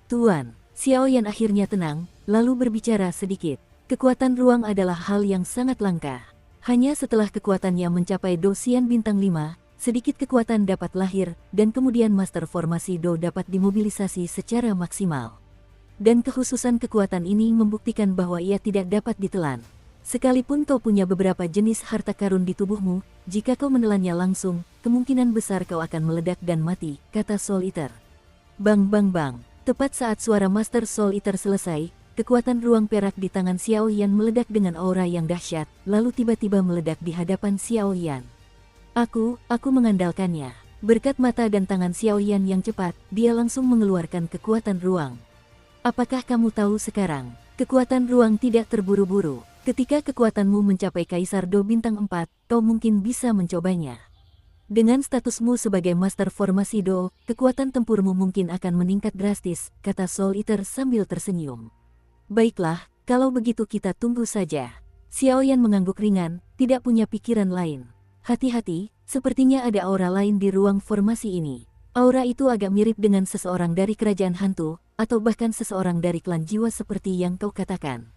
Tuan, Xiaoyan akhirnya tenang, lalu berbicara sedikit. Kekuatan ruang adalah hal yang sangat langka. Hanya setelah kekuatannya mencapai dosian bintang 5, sedikit kekuatan dapat lahir, dan kemudian master formasi Do dapat dimobilisasi secara maksimal. Dan kekhususan kekuatan ini membuktikan bahwa ia tidak dapat ditelan. Sekalipun kau punya beberapa jenis harta karun di tubuhmu, jika kau menelannya langsung, kemungkinan besar kau akan meledak dan mati, kata Soul Eater. Bang bang bang, tepat saat suara Master Soul Eater selesai, kekuatan ruang perak di tangan Xiao Yan meledak dengan aura yang dahsyat, lalu tiba-tiba meledak di hadapan Xiao Yan. Aku mengandalkannya. Berkat mata dan tangan Xiao Yan yang cepat, dia langsung mengeluarkan kekuatan ruang. Apakah kamu tahu sekarang? Kekuatan ruang tidak terburu-buru. Ketika kekuatanmu mencapai Kaisar Do Bintang 4, kau mungkin bisa mencobanya. Dengan statusmu sebagai Master Formasi Do, kekuatan tempurmu mungkin akan meningkat drastis, kata Soul Eater sambil tersenyum. Baiklah, kalau begitu kita tunggu saja. Xiao Yan mengangguk ringan, tidak punya pikiran lain. Hati-hati, sepertinya ada aura lain di ruang formasi ini. Aura itu agak mirip dengan seseorang dari kerajaan hantu, atau bahkan seseorang dari klan jiwa seperti yang kau katakan.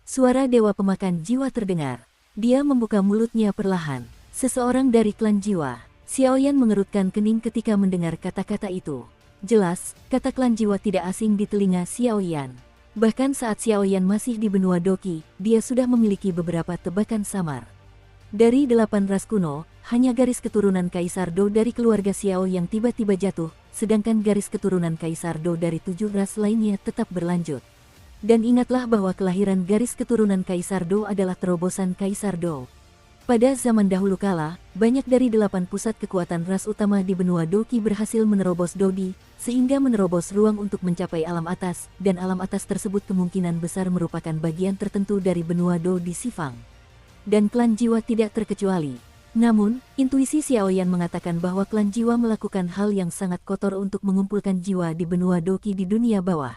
Suara dewa pemakan jiwa terdengar. Dia membuka mulutnya perlahan. Seseorang dari klan jiwa. Xiao Yan mengerutkan kening ketika mendengar kata-kata itu. Jelas, kata klan jiwa tidak asing di telinga Xiao Yan. Bahkan saat Xiao Yan masih di benua Doqi, dia sudah memiliki beberapa tebakan samar. Dari 8 ras kuno, hanya garis keturunan Kaisar Do dari keluarga Xiao yang tiba-tiba jatuh, sedangkan garis keturunan Kaisar Do dari 7 ras lainnya tetap berlanjut. Dan ingatlah bahwa kelahiran garis keturunan Kaisar Do adalah terobosan Kaisar Do. Pada zaman dahulu kala, banyak dari 8 pusat kekuatan ras utama di benua Doqi berhasil menerobos Dodi, sehingga menerobos ruang untuk mencapai alam atas, dan alam atas tersebut kemungkinan besar merupakan bagian tertentu dari benua Do di Sifang. Dan klan jiwa tidak terkecuali. Namun, intuisi Xiao Yan mengatakan bahwa klan jiwa melakukan hal yang sangat kotor untuk mengumpulkan jiwa di benua Doqi di dunia bawah.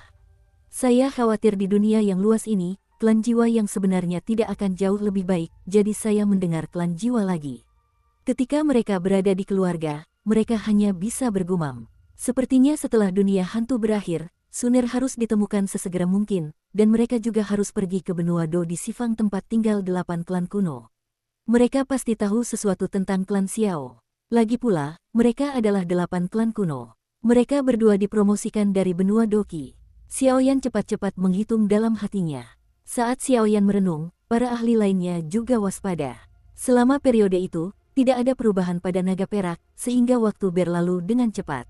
Saya khawatir di dunia yang luas ini, klan jiwa yang sebenarnya tidak akan jauh lebih baik, jadi saya mendengar klan jiwa lagi. Ketika mereka berada di keluarga, mereka hanya bisa bergumam. Sepertinya setelah dunia hantu berakhir, Sunir harus ditemukan sesegera mungkin, dan mereka juga harus pergi ke benua Do di Sifang tempat tinggal 8 klan kuno. Mereka pasti tahu sesuatu tentang klan Xiao. Lagi pula, mereka adalah 8 klan kuno. Mereka berdua dipromosikan dari benua Doqi. Xiao Yan cepat-cepat menghitung dalam hatinya. Saat Xiao Yan merenung, para ahli lainnya juga waspada. Selama periode itu, tidak ada perubahan pada naga perak, sehingga waktu berlalu dengan cepat.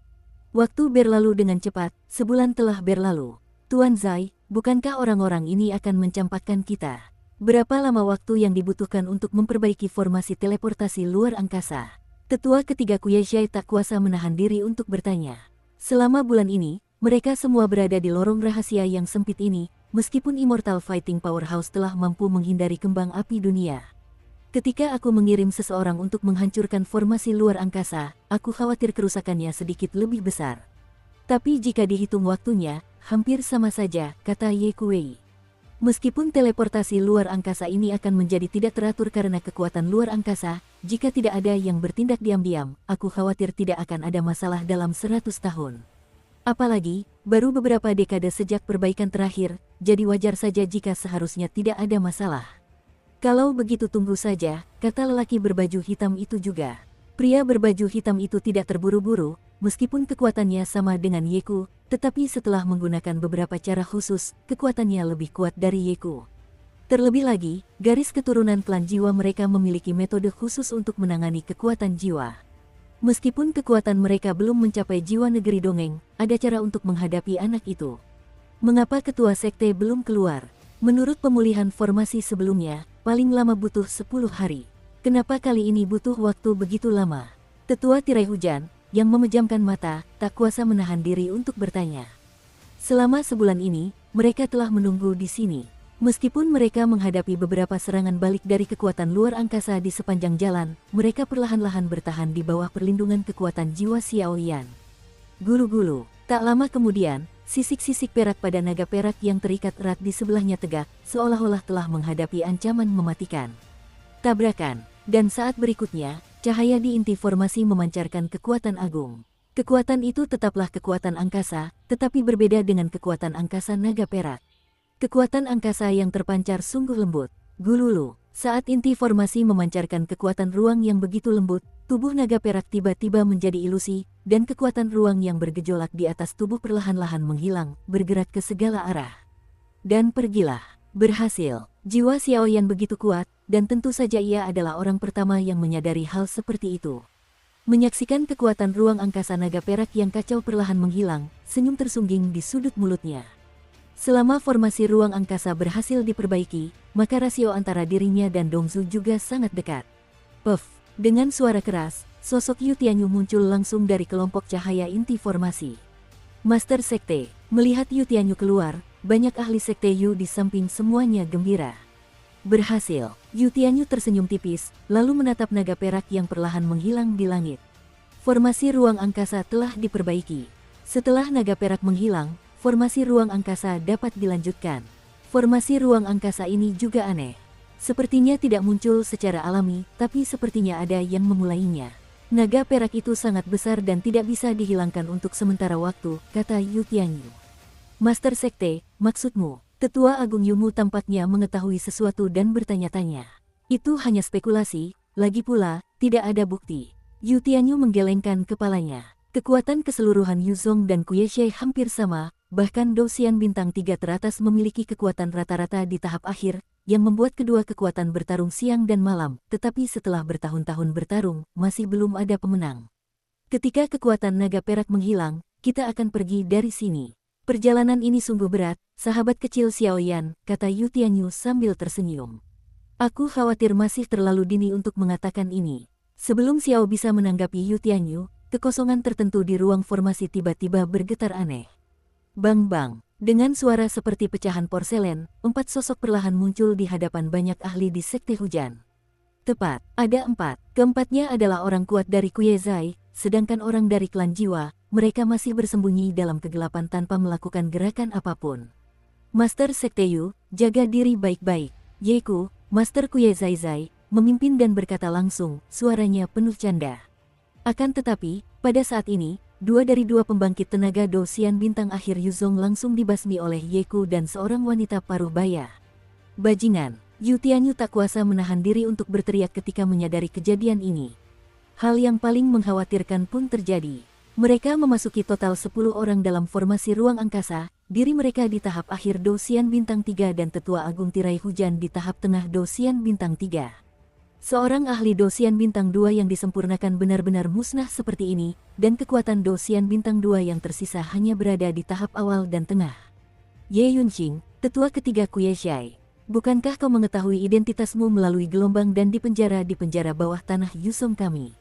Waktu berlalu dengan cepat, sebulan telah berlalu. Tuan Zai, bukankah orang-orang ini akan mencampakkan kita? Berapa lama waktu yang dibutuhkan untuk memperbaiki formasi teleportasi luar angkasa? Tetua ketiga Kuyeshai tak kuasa menahan diri untuk bertanya. Selama bulan ini, mereka semua berada di lorong rahasia yang sempit ini, meskipun Immortal Fighting Powerhouse telah mampu menghindari kembang api dunia. Ketika aku mengirim seseorang untuk menghancurkan formasi luar angkasa, aku khawatir kerusakannya sedikit lebih besar. Tapi jika dihitung waktunya, hampir sama saja, kata Ye Kuei. Meskipun teleportasi luar angkasa ini akan menjadi tidak teratur karena kekuatan luar angkasa, jika tidak ada yang bertindak diam-diam, aku khawatir tidak akan ada masalah dalam 100 tahun. Apalagi, baru beberapa dekade sejak perbaikan terakhir, jadi wajar saja jika seharusnya tidak ada masalah. Kalau begitu tunggu saja, kata lelaki berbaju hitam itu juga. Pria berbaju hitam itu tidak terburu-buru, meskipun kekuatannya sama dengan Yeku, tetapi setelah menggunakan beberapa cara khusus, kekuatannya lebih kuat dari Yeku. Terlebih lagi, garis keturunan klan jiwa mereka memiliki metode khusus untuk menangani kekuatan jiwa. Meskipun kekuatan mereka belum mencapai jiwa negeri dongeng, ada cara untuk menghadapi anak itu. Mengapa ketua sekte belum keluar? Menurut pemulihan formasi sebelumnya, paling lama butuh 10 hari. Kenapa kali ini butuh waktu begitu lama? Tetua tirai hujan, yang memejamkan mata, tak kuasa menahan diri untuk bertanya. Selama sebulan ini, mereka telah menunggu di sini. Meskipun mereka menghadapi beberapa serangan balik dari kekuatan luar angkasa di sepanjang jalan, mereka perlahan-lahan bertahan di bawah perlindungan kekuatan jiwa Xiao Yan. Gulu-gulu, tak lama kemudian, sisik-sisik perak pada naga perak yang terikat erat di sebelahnya tegak, seolah-olah telah menghadapi ancaman mematikan. Tabrakan, dan saat berikutnya, cahaya di inti formasi memancarkan kekuatan agung. Kekuatan itu tetaplah kekuatan angkasa, tetapi berbeda dengan kekuatan angkasa naga perak. Kekuatan angkasa yang terpancar sungguh lembut. Gululu, saat inti formasi memancarkan kekuatan ruang yang begitu lembut, tubuh naga perak tiba-tiba menjadi ilusi, dan kekuatan ruang yang bergejolak di atas tubuh perlahan-lahan menghilang, bergerak ke segala arah. Dan pergilah. Berhasil. Jiwa Xiaoyan begitu kuat, dan tentu saja ia adalah orang pertama yang menyadari hal seperti itu. Menyaksikan kekuatan ruang angkasa naga perak yang kacau perlahan menghilang, senyum tersungging di sudut mulutnya. Selama formasi ruang angkasa berhasil diperbaiki, maka rasio antara dirinya dan Dongzu juga sangat dekat. Puff! Dengan suara keras, sosok Yu Tianyu muncul langsung dari kelompok cahaya inti formasi. Master Sekte, melihat Yu Tianyu keluar, banyak ahli Sekte Yu di samping semuanya gembira. Berhasil, Yu Tianyu tersenyum tipis, lalu menatap naga perak yang perlahan menghilang di langit. Formasi ruang angkasa telah diperbaiki. Setelah naga perak menghilang, formasi ruang angkasa dapat dilanjutkan. Formasi ruang angkasa ini juga aneh. Sepertinya tidak muncul secara alami, tapi sepertinya ada yang memulainya. Naga perak itu sangat besar dan tidak bisa dihilangkan untuk sementara waktu, kata Yu Tianyu. Master Sekte, maksudmu? Tetua Agung Yumu tampaknya mengetahui sesuatu dan bertanya-tanya. Itu hanya spekulasi, lagi pula, tidak ada bukti. Yu Tianyu menggelengkan kepalanya. Kekuatan keseluruhan Yuzong dan Kueishai hampir sama, bahkan Douxian bintang 3 teratas memiliki kekuatan rata-rata di tahap akhir, yang membuat kedua kekuatan bertarung siang dan malam, tetapi setelah bertahun-tahun bertarung, masih belum ada pemenang. Ketika kekuatan naga perak menghilang, kita akan pergi dari sini. Perjalanan ini sungguh berat, sahabat kecil Xiaoyan, kata Yu Tianyu sambil tersenyum. Aku khawatir masih terlalu dini untuk mengatakan ini. Sebelum Xiao bisa menanggapi Yu Tianyu, kekosongan tertentu di ruang formasi tiba-tiba bergetar aneh. Bang-bang, dengan suara seperti pecahan porselen, 4 sosok perlahan muncul di hadapan banyak ahli di Sekte Hujan. Tepat, ada 4. Keempatnya adalah orang kuat dari Kuezai, sedangkan orang dari klan jiwa, mereka masih bersembunyi dalam kegelapan tanpa melakukan gerakan apapun. Master Sekte Yu, jaga diri baik-baik. Yeku, Master Kuezai, memimpin dan berkata langsung, suaranya penuh canda. Akan tetapi, pada saat ini, 2 dari 2 pembangkit tenaga Douxian bintang akhir Yuzong langsung dibasmi oleh Yeku dan seorang wanita paruh baya. Bajingan, Yu Tianyu tak kuasa menahan diri untuk berteriak ketika menyadari kejadian ini. Hal yang paling mengkhawatirkan pun terjadi. Mereka memasuki total 10 orang dalam formasi ruang angkasa, diri mereka di tahap akhir Douxian bintang 3 dan tetua agung tirai hujan di tahap tengah Douxian bintang 3. Seorang ahli Douxian bintang 2 yang disempurnakan benar-benar musnah seperti ini, dan kekuatan Douxian bintang 2 yang tersisa hanya berada di tahap awal dan tengah. Ye Yunqing, tetua ketiga Kueishai, bukankah kau mengetahui identitasmu melalui gelombang dan dipenjara di penjara bawah tanah Yuzong kami?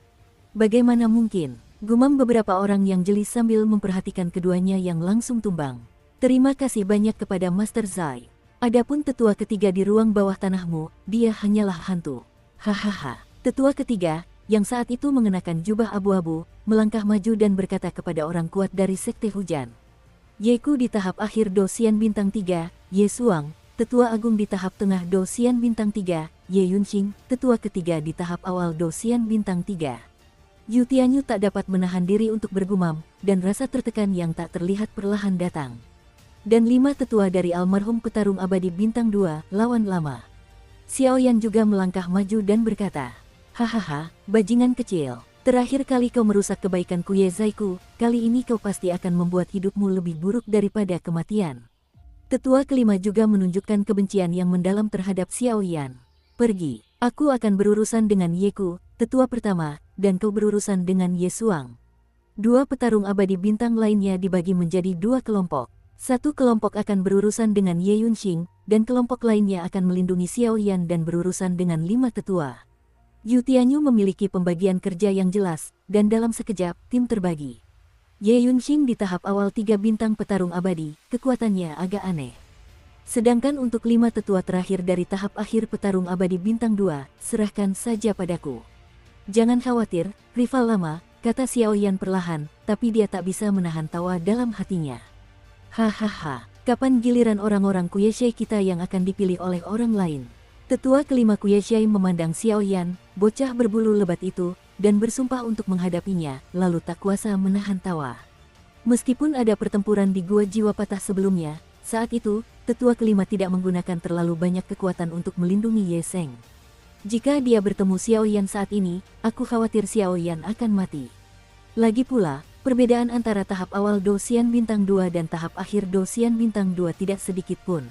Bagaimana mungkin? Gumam beberapa orang yang jeli sambil memperhatikan keduanya yang langsung tumbang. Terima kasih banyak kepada Master Zai. Adapun tetua ketiga di ruang bawah tanahmu, dia hanyalah hantu. Hahaha. Tetua ketiga, yang saat itu mengenakan jubah abu-abu, melangkah maju dan berkata kepada orang kuat dari Sekte Hujan. Yeku di tahap akhir Douxian bintang 3, Ye Suang, tetua agung di tahap tengah Douxian bintang 3, Ye Yunqing, tetua ketiga di tahap awal Douxian bintang 3. Yu Tianyu tak dapat menahan diri untuk bergumam, dan rasa tertekan yang tak terlihat perlahan datang. Dan 5 tetua dari almarhum petarung abadi bintang 2, lawan lama. Xiaoyan juga melangkah maju dan berkata, hahaha, bajingan kecil, terakhir kali kau merusak kebaikan Kuezai-ku, kali ini kau pasti akan membuat hidupmu lebih buruk daripada kematian. Tetua kelima juga menunjukkan kebencian yang mendalam terhadap Xiaoyan. Pergi, aku akan berurusan dengan Yeku, tetua pertama, dan kau berurusan dengan Ye Suang. 2 petarung abadi bintang lainnya dibagi menjadi 2 kelompok. Satu kelompok akan berurusan dengan Ye Yunqing, dan kelompok lainnya akan melindungi Xiaoyan dan berurusan dengan 5 tetua. Yu Tianyu memiliki pembagian kerja yang jelas, dan dalam sekejap, tim terbagi. Ye Yunqing di tahap awal 3 bintang petarung abadi, kekuatannya agak aneh. Sedangkan untuk 5 tetua terakhir dari tahap akhir petarung abadi bintang 2, serahkan saja padaku. Jangan khawatir, rival lama, kata Xiaoyan perlahan, tapi dia tak bisa menahan tawa dalam hatinya. Hahaha, kapan giliran orang-orang Kueishai kita yang akan dipilih oleh orang lain? Tetua kelima Kueishai memandang Xiaoyan, bocah berbulu lebat itu, dan bersumpah untuk menghadapinya, lalu tak kuasa menahan tawa. Meskipun ada pertempuran di Gua Jiwa Patah sebelumnya, saat itu, tetua kelima tidak menggunakan terlalu banyak kekuatan untuk melindungi Ye Seng. Jika dia bertemu Xiaoyan saat ini, aku khawatir Xiaoyan akan mati. Lagi pula, perbedaan antara tahap awal Douxian bintang 2 dan tahap akhir Douxian bintang 2 tidak sedikit pun.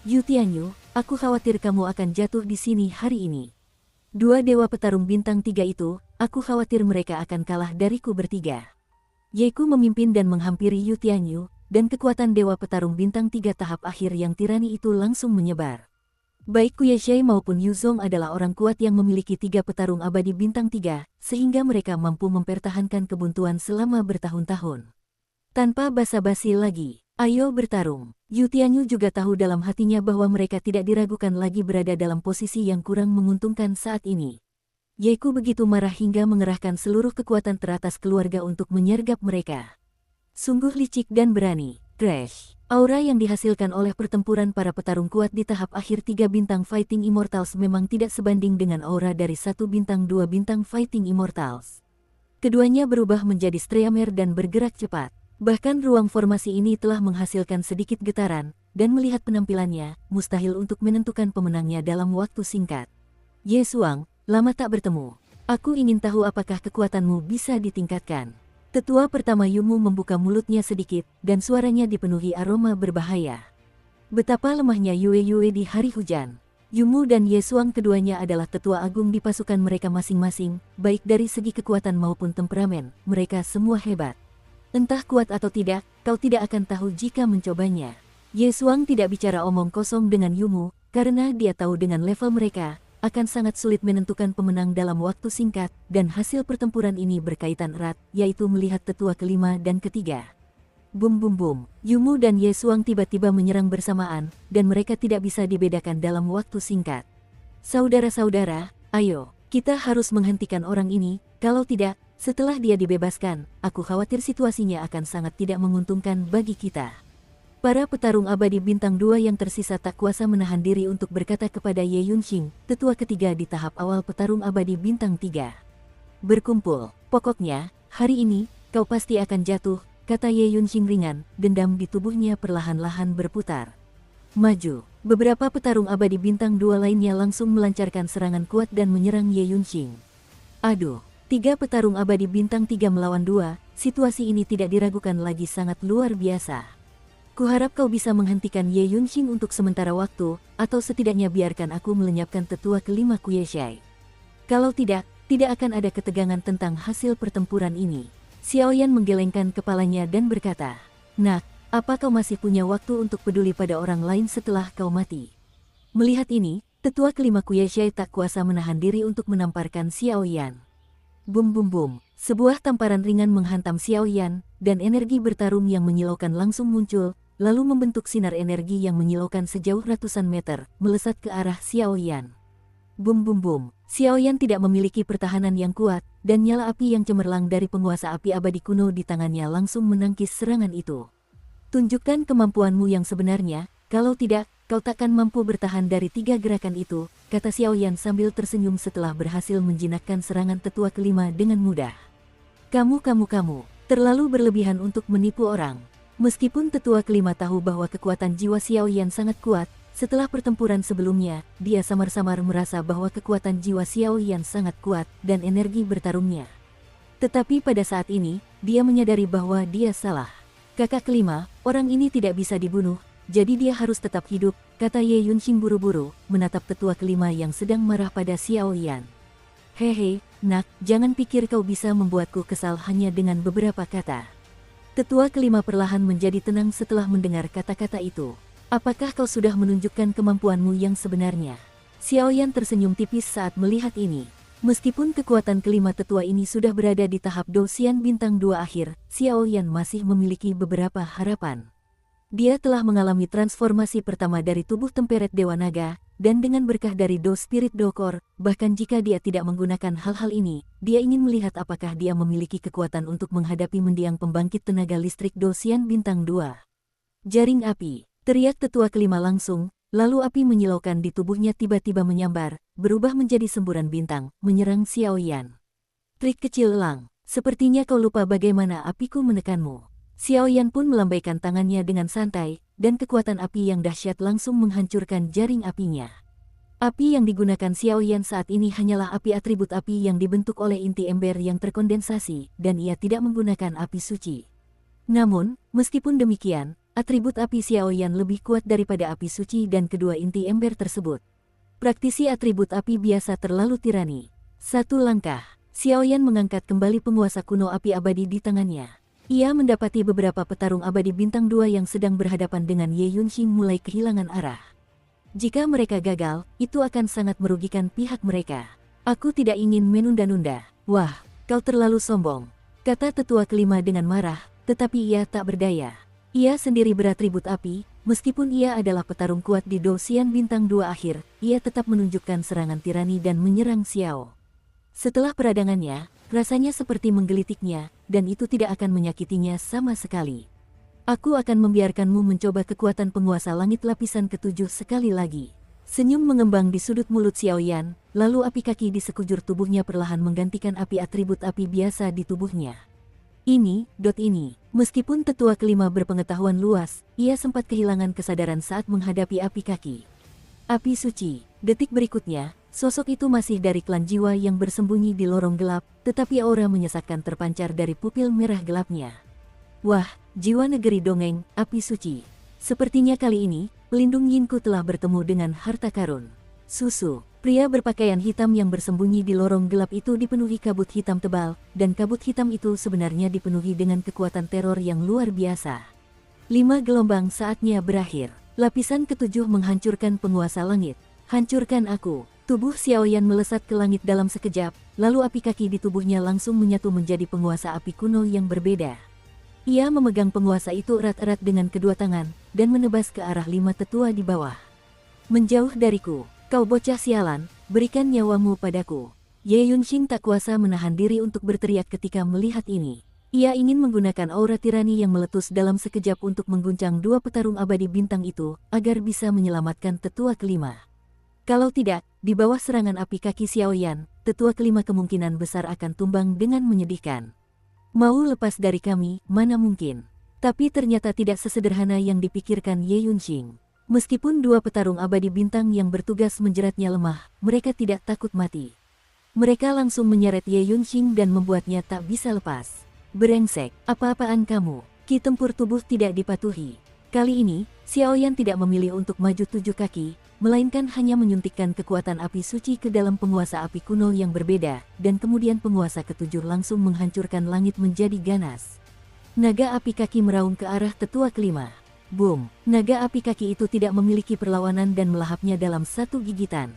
Yu Tianyu, aku khawatir kamu akan jatuh di sini hari ini. Dua dewa petarung bintang 3 itu, aku khawatir mereka akan kalah dariku bertiga. Yeku memimpin dan menghampiri Yu Tianyu, dan kekuatan dewa petarung bintang 3 tahap akhir yang tirani itu langsung menyebar. Baik Kuyeshai maupun Yu Zong adalah orang kuat yang memiliki 3 petarung abadi bintang 3, sehingga mereka mampu mempertahankan kebuntuan selama bertahun-tahun. Tanpa basa-basi lagi, ayo bertarung. Yu Tianyu juga tahu dalam hatinya bahwa mereka tidak diragukan lagi berada dalam posisi yang kurang menguntungkan saat ini. Yeku begitu marah hingga mengerahkan seluruh kekuatan teratas keluarga untuk menyergap mereka. Sungguh licik dan berani. Crash. Aura yang dihasilkan oleh pertempuran para petarung kuat di tahap akhir 3 bintang Fighting Immortals memang tidak sebanding dengan aura dari 1 bintang 2 bintang Fighting Immortals. Keduanya berubah menjadi streamer dan bergerak cepat. Bahkan ruang formasi ini telah menghasilkan sedikit getaran, dan melihat penampilannya, mustahil untuk menentukan pemenangnya dalam waktu singkat. Ye Suang, lama tak bertemu. Aku ingin tahu apakah kekuatanmu bisa ditingkatkan. Tetua pertama Yumu membuka mulutnya sedikit, dan suaranya dipenuhi aroma berbahaya. Betapa lemahnya Yue di hari hujan. Yumu dan Ye Suang keduanya adalah tetua agung di pasukan mereka masing-masing, baik dari segi kekuatan maupun temperamen, mereka semua hebat. Entah kuat atau tidak, kau tidak akan tahu jika mencobanya. Ye Suang tidak bicara omong kosong dengan Yumu, karena dia tahu dengan level mereka, akan sangat sulit menentukan pemenang dalam waktu singkat, dan hasil pertempuran ini berkaitan erat, yaitu melihat tetua kelima dan ketiga. Bum bum bum, Yumu dan Ye Suang tiba-tiba menyerang bersamaan, dan mereka tidak bisa dibedakan dalam waktu singkat. Saudara-saudara, ayo, kita harus menghentikan orang ini, kalau tidak, setelah dia dibebaskan, aku khawatir situasinya akan sangat tidak menguntungkan bagi kita. Para petarung abadi bintang 2 yang tersisa tak kuasa menahan diri untuk berkata kepada Ye Yunxing, tetua ketiga di tahap awal petarung abadi bintang 3. Berkumpul, pokoknya, hari ini, kau pasti akan jatuh, kata Ye Yunxing ringan, dendam di tubuhnya perlahan-lahan berputar. Maju, beberapa petarung abadi bintang 2 lainnya langsung melancarkan serangan kuat dan menyerang Ye Yunxing. Aduh, 3 petarung abadi bintang 3 melawan 2, situasi ini tidak diragukan lagi sangat luar biasa. Kuharap kau bisa menghentikan Ye Yunxing untuk sementara waktu, atau setidaknya biarkan aku melenyapkan tetua kelima Kuyeshai. Kalau tidak, tidak akan ada ketegangan tentang hasil pertempuran ini. Xiaoyan menggelengkan kepalanya dan berkata, "Nak, apa kau masih punya waktu untuk peduli pada orang lain setelah kau mati?" Melihat ini, tetua kelima Kuyeshai tak kuasa menahan diri untuk menamparkan Xiaoyan. Bum bum bum, sebuah tamparan ringan menghantam Xiaoyan, dan energi bertarung yang menyilaukan langsung muncul, lalu membentuk sinar energi yang menyilaukan sejauh ratusan meter, melesat ke arah Xiaoyan. Bum bum bum, Xiaoyan tidak memiliki pertahanan yang kuat, dan nyala api yang cemerlang dari penguasa api abadi kuno di tangannya langsung menangkis serangan itu. Tunjukkan kemampuanmu yang sebenarnya, kalau tidak, kau takkan mampu bertahan dari 3 gerakan itu, kata Xiaoyan sambil tersenyum setelah berhasil menjinakkan serangan tetua kelima dengan mudah. Kamu, terlalu berlebihan untuk menipu orang. Meskipun tetua kelima tahu bahwa kekuatan jiwa Xiaoyan sangat kuat, setelah pertempuran sebelumnya, dia samar-samar merasa bahwa kekuatan jiwa Xiaoyan sangat kuat dan energi bertarungnya. Tetapi pada saat ini, dia menyadari bahwa dia salah. Kakak kelima, orang ini tidak bisa dibunuh, jadi dia harus tetap hidup, kata Ye Yunxing buru-buru, menatap tetua kelima yang sedang marah pada Xiaoyan. Hehe, nak, jangan pikir kau bisa membuatku kesal hanya dengan beberapa kata. Tetua kelima perlahan menjadi tenang setelah mendengar kata-kata itu. Apakah kau sudah menunjukkan kemampuanmu yang sebenarnya? Xiaoyan tersenyum tipis saat melihat ini. Meskipun kekuatan kelima tetua ini sudah berada di tahap Dosian bintang 2 akhir, Xiaoyan masih memiliki beberapa harapan. Dia telah mengalami transformasi pertama dari tubuh temperet Dewa Naga, dan dengan berkah dari Do Spirit Dokor, bahkan jika dia tidak menggunakan hal-hal ini, dia ingin melihat apakah dia memiliki kekuatan untuk menghadapi mendiang pembangkit tenaga listrik Dosian bintang 2. Jaring api, teriak tetua kelima langsung, lalu api menyilaukan di tubuhnya tiba-tiba menyambar, berubah menjadi semburan bintang, menyerang Xiaoyan. Trik kecil elang, sepertinya kau lupa bagaimana apiku menekanmu. Xiaoyan pun melambaikan tangannya dengan santai, dan kekuatan api yang dahsyat langsung menghancurkan jaring apinya. Api yang digunakan Xiaoyan saat ini hanyalah api atribut api yang dibentuk oleh inti ember yang terkondensasi, dan ia tidak menggunakan api suci. Namun, meskipun demikian, atribut api Xiaoyan lebih kuat daripada api suci dan kedua inti ember tersebut. Praktisi atribut api biasa terlalu tirani. Satu langkah, Xiaoyan mengangkat kembali penguasa kuno api abadi di tangannya. Ia mendapati beberapa petarung abadi bintang 2 yang sedang berhadapan dengan Ye Yunxing mulai kehilangan arah. Jika mereka gagal, itu akan sangat merugikan pihak mereka. Aku tidak ingin menunda-nunda. Wah, kau terlalu sombong, kata tetua kelima dengan marah, tetapi ia tak berdaya. Ia sendiri beratribut api, meskipun ia adalah petarung kuat di Dosian bintang 2 akhir, ia tetap menunjukkan serangan tirani dan menyerang Xiao. Setelah peradangannya, rasanya seperti menggelitiknya, dan itu tidak akan menyakitinya sama sekali. Aku akan membiarkanmu mencoba kekuatan penguasa langit lapisan ke-7 sekali lagi. Senyum mengembang di sudut mulut Xiaoyan, lalu api kaki di sekujur tubuhnya perlahan menggantikan api atribut api biasa di tubuhnya. Ini. Meskipun tetua kelima berpengetahuan luas, ia sempat kehilangan kesadaran saat menghadapi api kaki. Api suci. Detik berikutnya, sosok itu masih dari klan jiwa yang bersembunyi di lorong gelap, tetapi aura menyesatkan terpancar dari pupil merah gelapnya. Wah, jiwa negeri dongeng, api suci. Sepertinya kali ini, pelindung Yinku telah bertemu dengan harta karun. Susu. Pria berpakaian hitam yang bersembunyi di lorong gelap itu dipenuhi kabut hitam tebal, dan kabut hitam itu sebenarnya dipenuhi dengan kekuatan teror yang luar biasa. 5 gelombang saatnya berakhir. Lapisan ke-7 menghancurkan penguasa langit. Hancurkan aku. Tubuh Xiaoyan melesat ke langit dalam sekejap, lalu api kaki di tubuhnya langsung menyatu menjadi penguasa api kuno yang berbeda. Ia memegang penguasa itu erat-erat dengan kedua tangan, dan menebas ke arah 5 tetua di bawah. Menjauh dariku, kau bocah sialan, berikan nyawamu padaku. Ye Yunxing tak kuasa menahan diri untuk berteriak ketika melihat ini. Ia ingin menggunakan aura tirani yang meletus dalam sekejap untuk mengguncang 2 petarung abadi bintang itu, agar bisa menyelamatkan tetua kelima. Kalau tidak, di bawah serangan api kaki Xiaoyan, tetua kelima kemungkinan besar akan tumbang dengan menyedihkan. Mau lepas dari kami, mana mungkin. Tapi ternyata tidak sesederhana yang dipikirkan Ye Yunxing. Meskipun 2 petarung abadi bintang yang bertugas menjeratnya lemah, mereka tidak takut mati. Mereka langsung menyeret Ye Yunxing dan membuatnya tak bisa lepas. Brengsek, apa-apaan kamu? Ki tempur tubuh tidak dipatuhi. Kali ini, Xiaoyan tidak memilih untuk maju 7 kaki, melainkan hanya menyuntikkan kekuatan api suci ke dalam penguasa api kuno yang berbeda, dan kemudian penguasa ke-7 langsung menghancurkan langit menjadi ganas. Naga api kaki meraung ke arah tetua kelima. Boom! Naga api kaki itu tidak memiliki perlawanan dan melahapnya dalam satu gigitan.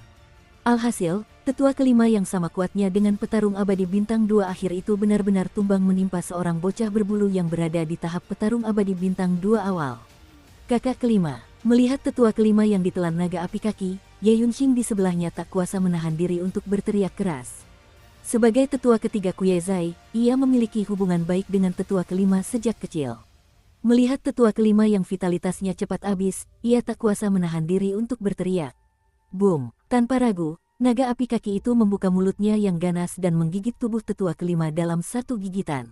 Alhasil, tetua kelima yang sama kuatnya dengan petarung abadi bintang 2 akhir itu benar-benar tumbang menimpa seorang bocah berbulu yang berada di tahap petarung abadi bintang 2 awal. Kakak kelima, melihat tetua kelima yang ditelan naga api kaki, Ye Yunxing di sebelahnya tak kuasa menahan diri untuk berteriak keras. Sebagai tetua ketiga Kuezai, ia memiliki hubungan baik dengan tetua kelima sejak kecil. Melihat tetua kelima yang vitalitasnya cepat habis, ia tak kuasa menahan diri untuk berteriak. Boom! Tanpa ragu, naga api kaki itu membuka mulutnya yang ganas dan menggigit tubuh tetua kelima dalam satu gigitan.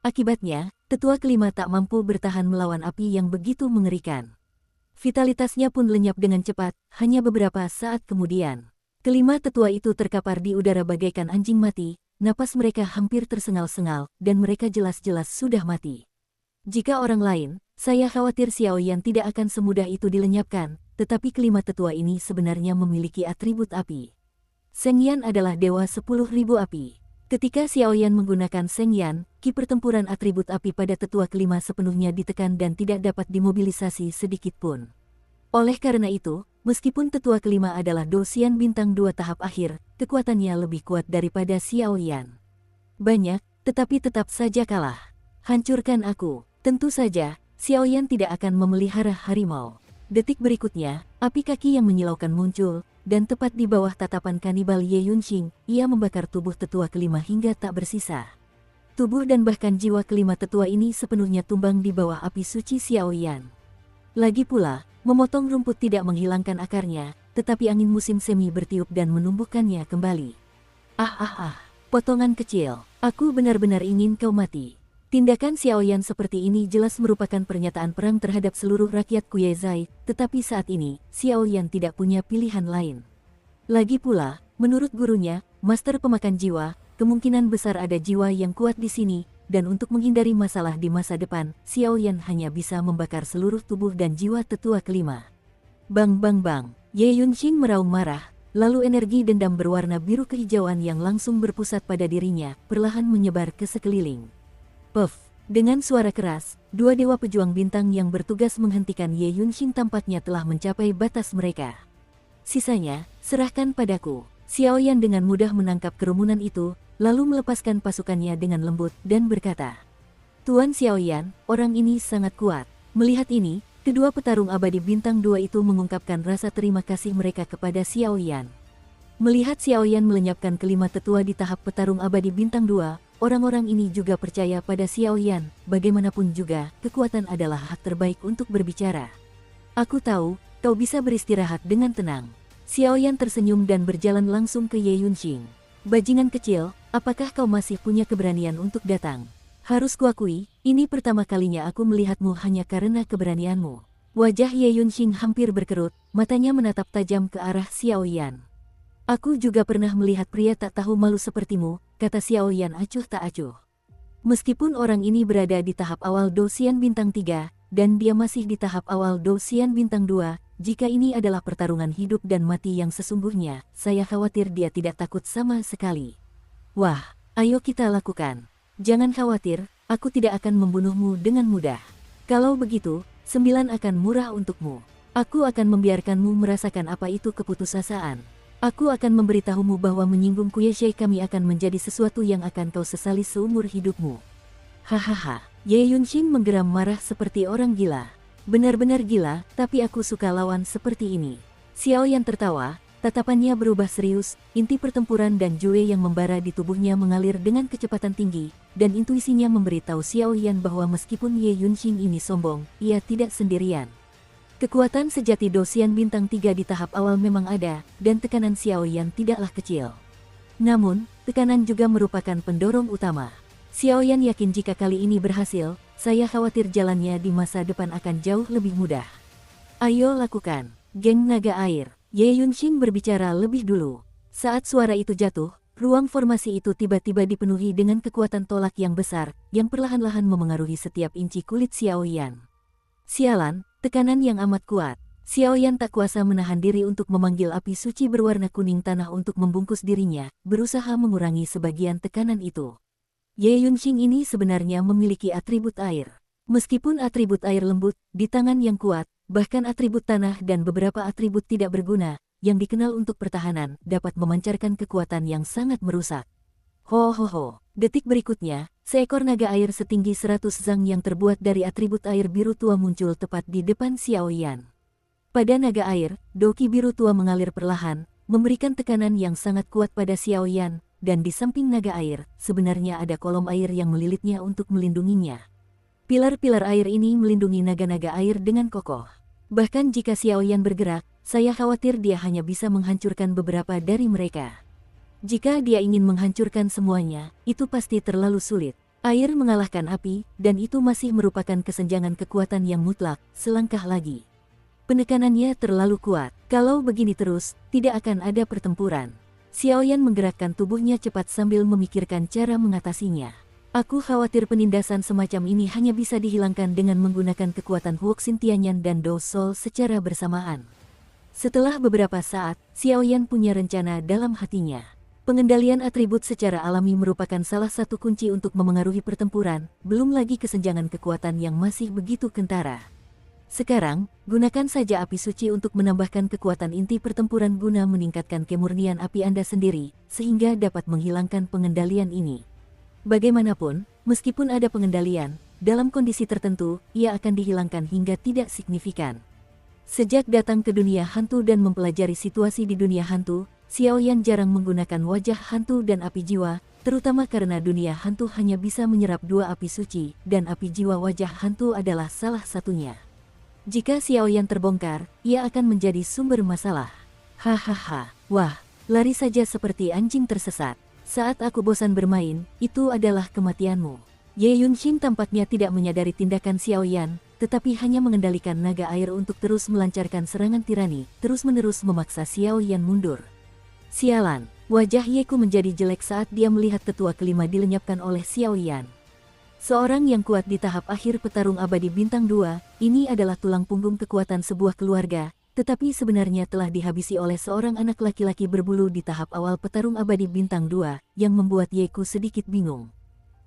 Akibatnya, tetua kelima tak mampu bertahan melawan api yang begitu mengerikan. Vitalitasnya pun lenyap dengan cepat, hanya beberapa saat kemudian. Kelima tetua itu terkapar di udara bagaikan anjing mati, napas mereka hampir tersengal-sengal, dan mereka jelas-jelas sudah mati. Jika orang lain, saya khawatir Xiaoyan tidak akan semudah itu dilenyapkan, tetapi kelima tetua ini sebenarnya memiliki atribut api. Seng Yan adalah dewa 10.000 api. Ketika Xiaoyan menggunakan Seng Yan, ki pertempuran atribut api pada tetua kelima sepenuhnya ditekan dan tidak dapat dimobilisasi sedikit pun. Oleh karena itu, meskipun tetua kelima adalah Dosian bintang 2 tahap akhir, kekuatannya lebih kuat daripada Xiaoyan. Banyak, tetapi tetap saja kalah. Hancurkan aku. Tentu saja, Xiaoyan tidak akan memelihara harimau. Detik berikutnya, api kaki yang menyilaukan muncul, dan tepat di bawah tatapan kanibal Ye Yunxing, ia membakar tubuh tetua kelima hingga tak bersisa. Tubuh dan bahkan jiwa kelima tetua ini sepenuhnya tumbang di bawah api suci Xiaoyan. Lagi pula, memotong rumput tidak menghilangkan akarnya, tetapi angin musim semi bertiup dan menumbuhkannya kembali. Potongan kecil, aku benar-benar ingin kau mati. Tindakan Xiaoyan seperti ini jelas merupakan pernyataan perang terhadap seluruh rakyat Kuezai, tetapi saat ini, Xiaoyan tidak punya pilihan lain. Lagi pula, menurut gurunya, Master Pemakan Jiwa, kemungkinan besar ada jiwa yang kuat di sini, dan untuk menghindari masalah di masa depan, Xiao Yan hanya bisa membakar seluruh tubuh dan jiwa tetua kelima. Bang bang bang, Ye Yunqing meraung marah, lalu energi dendam berwarna biru kehijauan yang langsung berpusat pada dirinya, perlahan menyebar ke sekeliling. Puff! Dengan suara keras, dua dewa pejuang bintang yang bertugas menghentikan Ye Yunqing tampaknya telah mencapai batas mereka. Sisanya, serahkan padaku. Xiao Yan dengan mudah menangkap kerumunan itu, lalu melepaskan pasukannya dengan lembut dan berkata, Tuan Xiao Yan, orang ini sangat kuat. Melihat ini, kedua petarung abadi bintang 2 itu mengungkapkan rasa terima kasih mereka kepada Xiao Yan. Melihat Xiao Yan melenyapkan kelima tetua di tahap petarung abadi bintang 2, orang-orang ini juga percaya pada Xiao Yan. Bagaimanapun juga, kekuatan adalah hak terbaik untuk berbicara. Aku tahu, kau bisa beristirahat dengan tenang. Xiao Yan tersenyum dan berjalan langsung ke Ye Yunqing. Bajingan kecil, apakah kau masih punya keberanian untuk datang? Harus kuakui, ini pertama kalinya aku melihatmu hanya karena keberanianmu. Wajah Ye Yunqing hampir berkerut, matanya menatap tajam ke arah Xiao Yan. Aku juga pernah melihat pria tak tahu malu sepertimu, kata Xiao Yan acuh tak acuh. Meskipun orang ini berada di tahap awal Dosian Bintang 3, dan dia masih di tahap awal Dosian Bintang 2, jika ini adalah pertarungan hidup dan mati yang sesungguhnya, saya khawatir dia tidak takut sama sekali. Wah, ayo kita lakukan. Jangan khawatir, aku tidak akan membunuhmu dengan mudah. Kalau begitu, 9 akan murah untukmu. Aku akan membiarkanmu merasakan apa itu keputusasaan. Aku akan memberitahumu bahwa menyinggung Kuyeshai kami akan menjadi sesuatu yang akan kau sesali seumur hidupmu. Hahaha, Ye Yunqing menggeram marah seperti orang gila. Benar-benar gila, tapi aku suka lawan seperti ini. Xiao Yan tertawa, tatapannya berubah serius, inti pertempuran dan jue yang membara di tubuhnya mengalir dengan kecepatan tinggi, dan intuisinya memberitahu Xiao Yan bahwa meskipun Ye Yunqing ini sombong, ia tidak sendirian. Kekuatan sejati Dosian Bintang 3 di tahap awal memang ada, dan tekanan Xiao Yan tidaklah kecil. Namun, tekanan juga merupakan pendorong utama. Xiao Yan yakin jika kali ini berhasil, saya khawatir jalannya di masa depan akan jauh lebih mudah. Ayo lakukan, geng naga air. Ye Yunqing berbicara lebih dulu. Saat suara itu jatuh, ruang formasi itu tiba-tiba dipenuhi dengan kekuatan tolak yang besar, yang perlahan-lahan memengaruhi setiap inci kulit Xiao Yan. Sialan, tekanan yang amat kuat. Xiao Yan tak kuasa menahan diri untuk memanggil api suci berwarna kuning tanah untuk membungkus dirinya, berusaha mengurangi sebagian tekanan itu. Ye Yunqing ini sebenarnya memiliki atribut air. Meskipun atribut air lembut, di tangan yang kuat, bahkan atribut tanah dan beberapa atribut tidak berguna, yang dikenal untuk pertahanan, dapat memancarkan kekuatan yang sangat merusak. Ho ho ho. Detik berikutnya, seekor naga air setinggi 100 zang yang terbuat dari atribut air biru tua muncul tepat di depan Xiao Yan. Pada naga air, doki biru tua mengalir perlahan, memberikan tekanan yang sangat kuat pada Xiao Yan, dan di samping naga air, sebenarnya ada kolom air yang melilitnya untuk melindunginya. Pilar-pilar air ini melindungi naga-naga air dengan kokoh. Bahkan jika Xiao Yan bergerak, saya khawatir dia hanya bisa menghancurkan beberapa dari mereka. Jika dia ingin menghancurkan semuanya, itu pasti terlalu sulit. Air mengalahkan api, dan itu masih merupakan kesenjangan kekuatan yang mutlak, selangkah lagi. Penekanannya terlalu kuat. Kalau begini terus, tidak akan ada pertempuran. Xiao Yan menggerakkan tubuhnya cepat sambil memikirkan cara mengatasinya. Aku khawatir penindasan semacam ini hanya bisa dihilangkan dengan menggunakan kekuatan Huoxin Tianyan dan Do Sol secara bersamaan. Setelah beberapa saat, Xiao Yan punya rencana dalam hatinya. Pengendalian atribut secara alami merupakan salah satu kunci untuk memengaruhi pertempuran, belum lagi kesenjangan kekuatan yang masih begitu kentara. Sekarang, gunakan saja api suci untuk menambahkan kekuatan inti pertempuran guna meningkatkan kemurnian api Anda sendiri, sehingga dapat menghilangkan pengendalian ini. Bagaimanapun, meskipun ada pengendalian, dalam kondisi tertentu, ia akan dihilangkan hingga tidak signifikan. Sejak datang ke dunia hantu dan mempelajari situasi di dunia hantu, Xiao Yan jarang menggunakan wajah hantu dan api jiwa, terutama karena dunia hantu hanya bisa menyerap 2 api suci, dan api jiwa wajah hantu adalah salah satunya. Jika Xiao Yan terbongkar, ia akan menjadi sumber masalah. Hahaha, wah, lari saja seperti anjing tersesat. Saat aku bosan bermain, itu adalah kematianmu. Ye Yunqing tampaknya tidak menyadari tindakan Xiao Yan, tetapi hanya mengendalikan naga air untuk terus melancarkan serangan tirani, terus-menerus memaksa Xiao Yan mundur. Sialan, wajah Yeku menjadi jelek saat dia melihat tetua kelima dilenyapkan oleh Xiao Yan. Seorang yang kuat di tahap akhir petarung abadi bintang 2, ini adalah tulang punggung kekuatan sebuah keluarga, tetapi sebenarnya telah dihabisi oleh seorang anak laki-laki berbulu di tahap awal petarung abadi bintang 2, yang membuat Yeku sedikit bingung.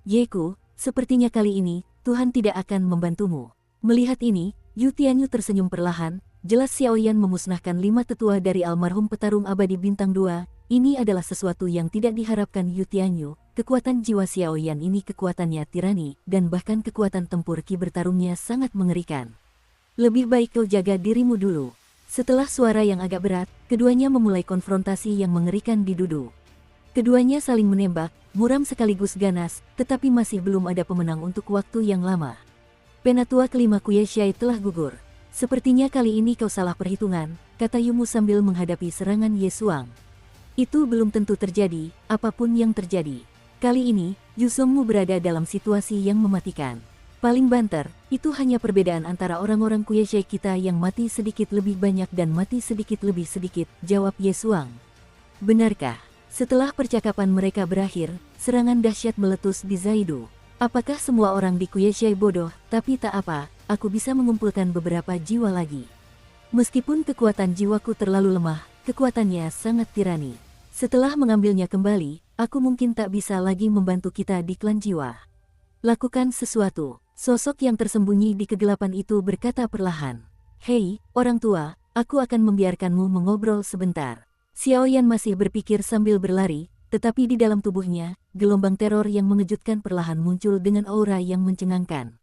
Yeku, sepertinya kali ini, Tuhan tidak akan membantumu. Melihat ini, Yu Tianyu tersenyum perlahan, jelas Xiaoyan memusnahkan 5 tetua dari almarhum petarung abadi bintang 2, ini adalah sesuatu yang tidak diharapkan Yu Tianyu. Kekuatan jiwa Xiaoyan ini kekuatannya tirani, dan bahkan kekuatan tempur ki bertarungnya sangat mengerikan. Lebih baik kau jaga dirimu dulu. Setelah suara yang agak berat, keduanya memulai konfrontasi yang mengerikan di Dudu. Keduanya saling menembak, muram sekaligus ganas, tetapi masih belum ada pemenang untuk waktu yang lama. Penatua kelima Kuye Shai telah gugur. Sepertinya kali ini kau salah perhitungan, kata Yumu sambil menghadapi serangan Ye Suang. Itu belum tentu terjadi, apapun yang terjadi. Kali ini, Yusongmu berada dalam situasi yang mematikan. Paling banter, itu hanya perbedaan antara orang-orang Kuye Shai kita yang mati sedikit lebih banyak dan mati sedikit lebih sedikit, jawab Ye Suang. Benarkah? Setelah percakapan mereka berakhir, serangan dahsyat meletus di Zaidu. Apakah semua orang di Kuye Shai bodoh? Tapi tak apa, aku bisa mengumpulkan beberapa jiwa lagi. Meskipun kekuatan jiwaku terlalu lemah, kekuatannya sangat tirani. Setelah mengambilnya kembali, aku mungkin tak bisa lagi membantu kita di klan jiwa. Lakukan sesuatu. Sosok yang tersembunyi di kegelapan itu berkata perlahan. Hei, orang tua, aku akan membiarkanmu mengobrol sebentar. Xiaoyan masih berpikir sambil berlari, tetapi di dalam tubuhnya, gelombang teror yang mengejutkan perlahan muncul dengan aura yang mencengangkan.